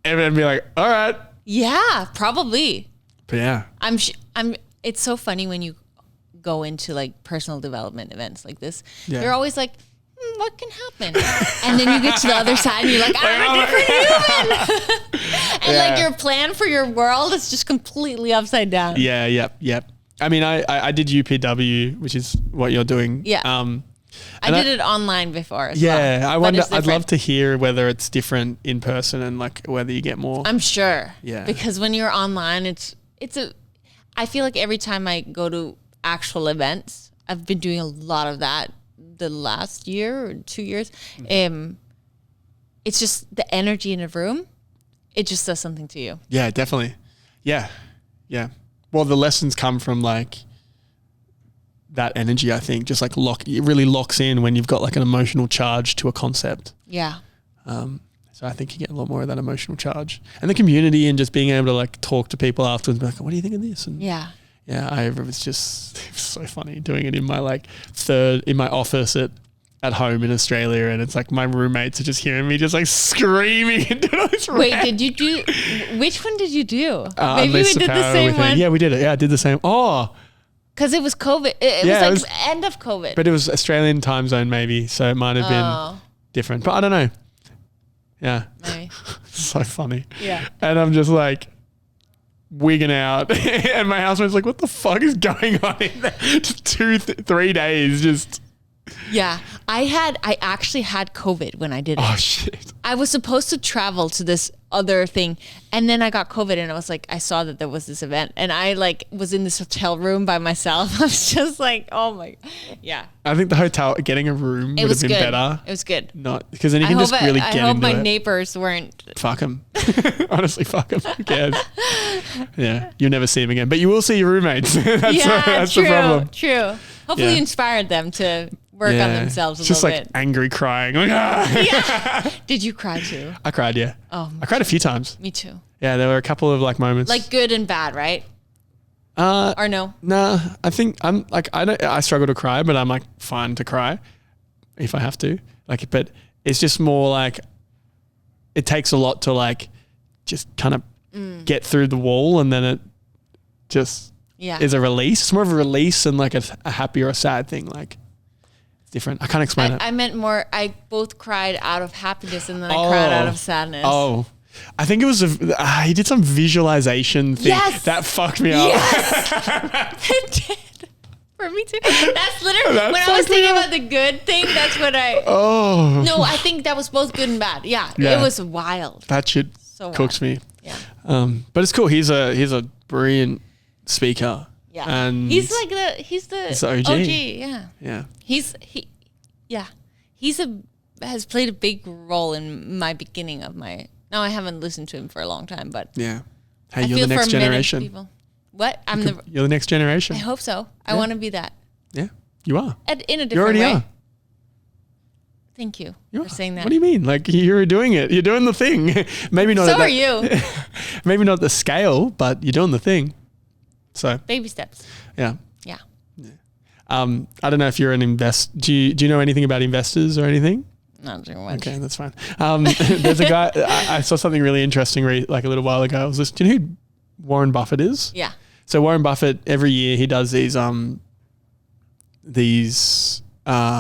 and then be like, all right. Yeah, probably. But yeah. It's so funny when you go into like personal development events like this. Yeah. You're always like, what can happen? And then you get to the other side and you're like, I'm a different human. And like your plan for your world is just completely upside down. Yeah, yep. I mean, I did UPW, which is what you're doing. Yeah. I did it online before as well. Yeah, I wonder. I'd love to hear whether it's different in person and like whether you get more. I'm sure. Yeah. Because when you're online, I feel like every time I go to actual events, I've been doing a lot of that the last year or 2 years. It's just the energy in a room. It just does something to you. Yeah, definitely. Yeah. Yeah. Well, the lessons come from like that energy, I think, just like it really locks in when you've got like an emotional charge to a concept. Yeah. So I think you get a lot more of that emotional charge and the community and just being able to like talk to people afterwards and be like, what do you think of this? And yeah. Yeah. It was so funny doing it in my in my office at home in Australia. And it's like my roommates are just hearing me just like screaming into this Wait, which one did you do? Maybe we did the same one. Yeah, we did it. Yeah, I did the same. Oh, because it was COVID. It was the end of COVID. But it was Australian time zone maybe, so it might have been different. But I don't know. Yeah. Maybe. So funny. Yeah. And I'm just like wigging out. And my housemate's like, what the fuck is going on in there? Just 3 days just. Yeah. I actually had COVID when I did it. Oh shit. I was supposed to travel to this other thing and then I got COVID and I was like, I saw that there was this event and I like was in this hotel room by myself. I was just like, oh my, yeah. I think the hotel, getting a room would have been better. It was good. Not because then you can just really get into it. I hope my neighbors weren't. Fuck them. Honestly, fuck them. Who cares? Yeah. You'll never see them again, but you will see your roommates. That's true, the problem. True. Hopefully you inspired them to work on themselves a little bit. Just like angry crying. Like, yeah. Did you cry too? I cried, yeah. Oh, I cried a few times. Me too. Yeah, there were a couple of like moments. Like good and bad, right? Or no? Nah, I think I'm like, I struggle to cry, but I'm like fine to cry if I have to. Like, but it's just more like, it takes a lot to like just kind of get through the wall and then it just is a release. It's more of a release than like a happy or a sad thing. Like, different. I can't explain it. I meant more, I both cried out of happidness and then I cried out of sadness. Oh, I think it was he did some visualization thing that fucked me up. Yes, it did. For me too. That's literally, when I was thinking about the good thing, that's what No, I think that was both good and bad. Yeah. It was wild. That shit cooked me. Yeah. But it's cool. He's a brilliant speaker. Yeah. And he's the OG. Yeah. Yeah. He has played a big role in my beginning of my. Now I haven't listened to him for a long time, but yeah. Hey, you're the next generation. What? You're the next generation. I hope so. I want to be that. Yeah, you are. In a different way. You already are. Thank you for saying that. What do you mean? Like you're doing it. You're doing the thing. Maybe not. So are you. Maybe not the scale, but you're doing the thing. So baby steps. Yeah. Yeah. I don't know if you're an do you know anything about investors or anything? Not too much. Okay, that's fine. There's a guy, I saw something really interesting like a little while ago. I was listening. Do you know who Warren Buffett is? Yeah. So Warren Buffett, every year he does these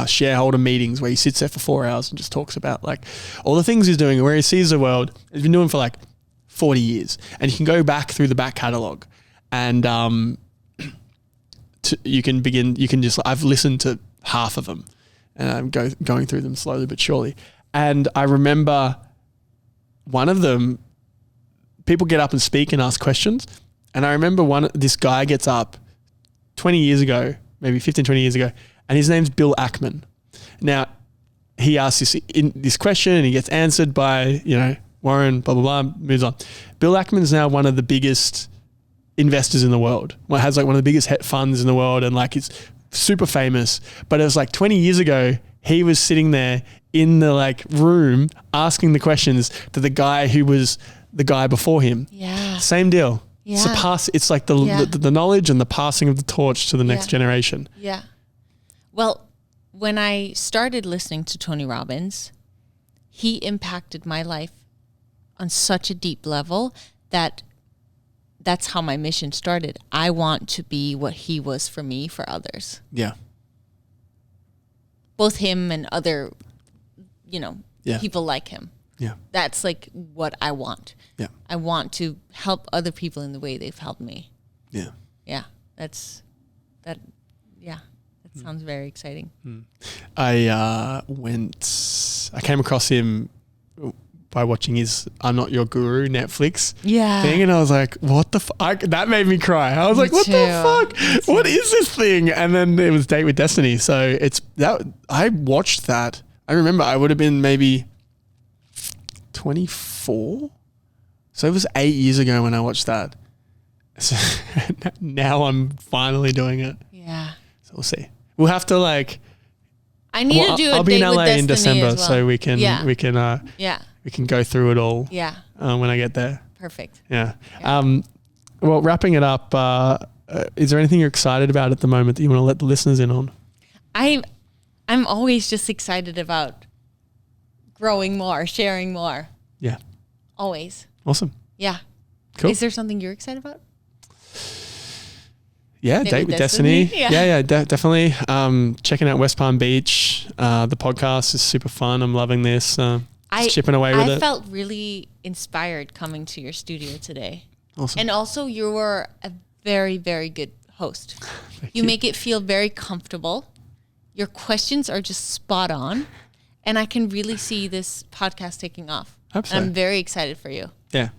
shareholder meetings where he sits there for 4 hours and just talks about like all the things he's doing and where he sees the world. He's been doing for like 40 years. And you can go back through the back catalogue and I've listened to half of them and I'm going through them slowly but surely. And I remember one of them, people get up and speak and ask questions. And I remember this guy gets up 20 years ago, maybe 15, 20 years ago, and his name's Bill Ackman. Now, he asks this question and he gets answered by, Warren, blah, blah, blah, moves on. Bill Ackman's now one of the biggest investors in the world. Well, has like one of the biggest funds in the world and like he's super famous. But it was like 20 years ago, he was sitting there in the like room asking the questions to the guy who was the guy before him. Yeah. Same deal. Yeah. It's like the knowledge and the passing of the torch to the next generation. Yeah. Well, when I started listening to Tony Robbins, he impacted my life on such a deep level that's how my mission started. I want to be what he was for me, for others. Yeah. Both him and other, people like him. Yeah. That's like what I want. Yeah. I want to help other people in the way they've helped me. Yeah. Yeah. That's sounds very exciting. I came across him by watching his I'm Not Your Guru Netflix thing, and I was like, what the fuck? That made me cry. I was like, what the fuck? What is this thing? And then it was Date with Destiny. So I watched that. I remember I would have been maybe 24. So it was 8 years ago when I watched that. So now I'm finally doing it. Yeah. So we'll see. We'll have to I need to do a I'll be Date in with LA Destiny in December, as well. so we can go through it all. Yeah. When I get there. Perfect. Yeah. Well, wrapping it up, is there anything you're excited about at the moment that you want to let the listeners in on? I'm always just excited about growing more, sharing more. Yeah. Always. Awesome. Yeah. Cool. Is there something you're excited about? Yeah, Date with Destiny. Yeah, definitely. Checking out West Palm Beach. The podcast is super fun. I'm loving this. Just chipping away with it. I felt really inspired coming to your studio today. Awesome. And also you were a very, very good host. You make it feel very comfortable. Your questions are just spot on. And I can really see this podcast taking off. Absolutely. I'm very excited for you. Yeah.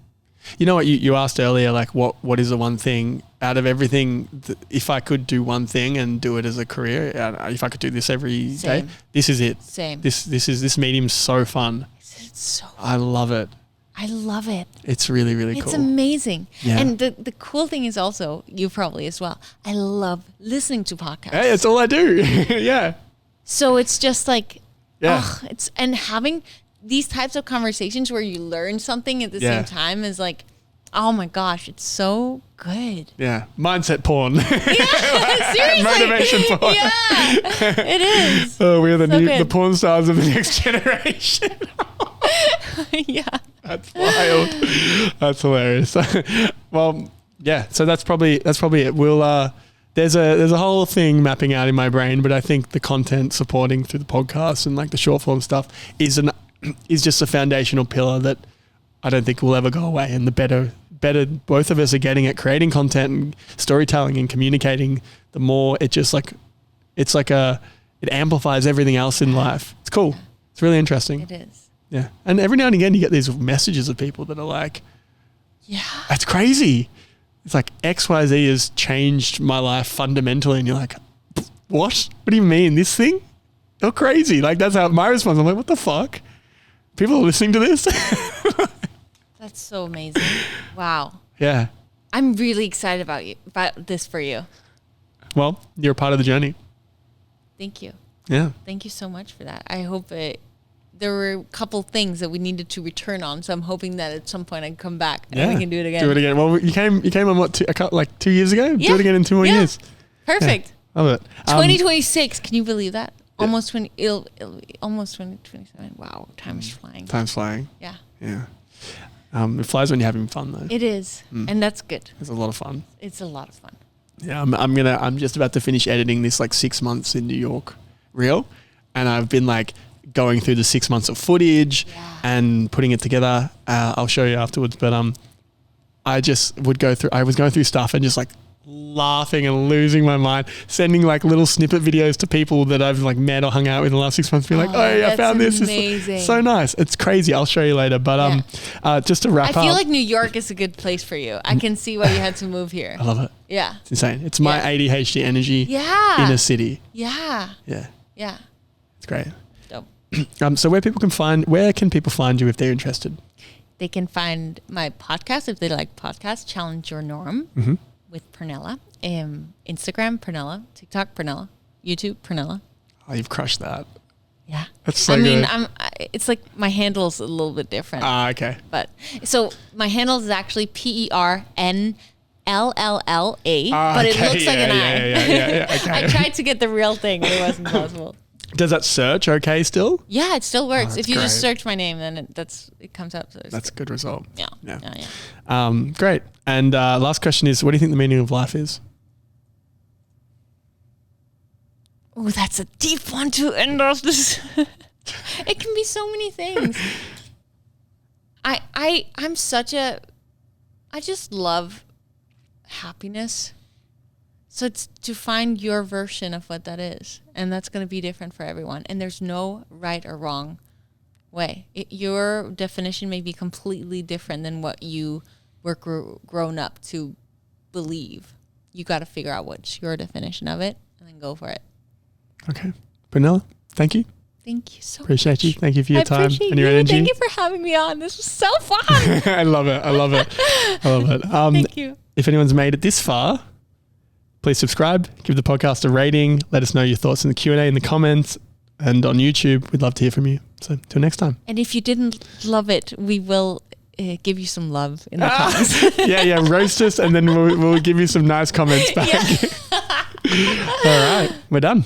You know what you asked earlier, like what is the one thing out of everything, if I could do one thing and do it as a career, if I could do this every day, this is it. Same. This medium's so fun. It's so fun. I love it. I love it. It's really, really cool. It's amazing. Yeah. And the cool thing is also, you probably as well, I love listening to podcasts. Hey, it's all I do. Yeah. So it's just like, yeah. And having these types of conversations where you learn something at the same time is like, oh my gosh, it's so good. Yeah. Mindset porn. Yeah, seriously. Motivation porn. Yeah, it is. Oh, we're the porn stars of the next generation. Yeah. That's wild. That's hilarious. Well, yeah, so that's probably it. We'll there's a whole thing mapping out in my brain, but I think the content supporting through the podcast and like the short form stuff is just a foundational pillar that I don't think will ever go away. And the better both of us are getting at creating content and storytelling and communicating, the more it just it amplifies everything else in life. It's cool. It's really interesting. It is. Yeah. And every now and again you get these messages of people that are like, yeah, that's crazy. It's like XYZ has changed my life fundamentally. And you're like, what? What do you mean? This thing? You're crazy. Like that's how my response. I'm like, what the fuck? People are listening to this? That's so amazing. Wow. Yeah. I'm really excited about this for you. Well, you're a part of the journey. Thank you. Yeah. Thank you so much for that. I hope there were a couple things that we needed to return on. So I'm hoping that at some point I can come back and we can do it again. Do it again. Well, you came on what, 2 years ago? Yeah. Do it again in 2 more years. Perfect. Yeah. Love it. 2026. Can you believe that? Yeah. Almost 2027. Wow. Time is flying. Time's flying. Yeah. Yeah. It flies when you're having fun though. It is. And that's good. It's a lot of fun. It's a lot of fun. Yeah. I'm just about to finish editing this 6 months in New York reel. And I've been going through the 6 months of footage and putting it together. I'll show you afterwards, but I was going through stuff and just laughing and losing my mind, sending little snippet videos to people that I've met or hung out with in the last 6 months, being I found this. It's so nice. It's crazy. I'll show you later. But just to wrap up, I feel like New York is a good place for you. I can see why you had to move here. I love it. Yeah. It's insane. It's my ADHD energy in a city. Yeah. Yeah. Yeah. It's great. Dope. So where can people find you if they're interested? They can find my podcast if they like podcasts, Challenge Your Norm. Mm-hmm. With Pernilla. Instagram, Pernilla. TikTok, Pernilla. YouTube, Pernilla. Oh, you've crushed that. Yeah. That's so good. It's my handle's a little bit different. Okay. But so my handle is actually PERNLLA, but it looks like an I. Yeah. Okay. I tried to get the real thing, but it wasn't possible. Does that search okay still? Yeah, it still works. If you great. just search my name, then it comes up. So that's a good result. Yeah. Great. And last question is, what do you think the meaning of life is? Oh, that's a deep one to end off this. It can be so many things. I just love happiness. So it's to find your version of what that is. And that's going to be different for everyone. And there's no right or wrong way. Your definition may be completely different than what you were grown up to believe. You got to figure out what's your definition of it and then go for it. Okay. Pernilla, thank you. Thank you so Appreciate much. you. Thank you for your time and your energy. Thank you for having me on. This was so fun. I love it. Thank you. If anyone's made it this far, please subscribe, give the podcast a rating, let us know your thoughts in the Q&A in the comments, and on YouTube, we'd love to hear from you. So till next time. And if you didn't love it, we will give you some love in the comments. Yeah, roast us and then we'll give you some nice comments back. Yeah. All right, we're done.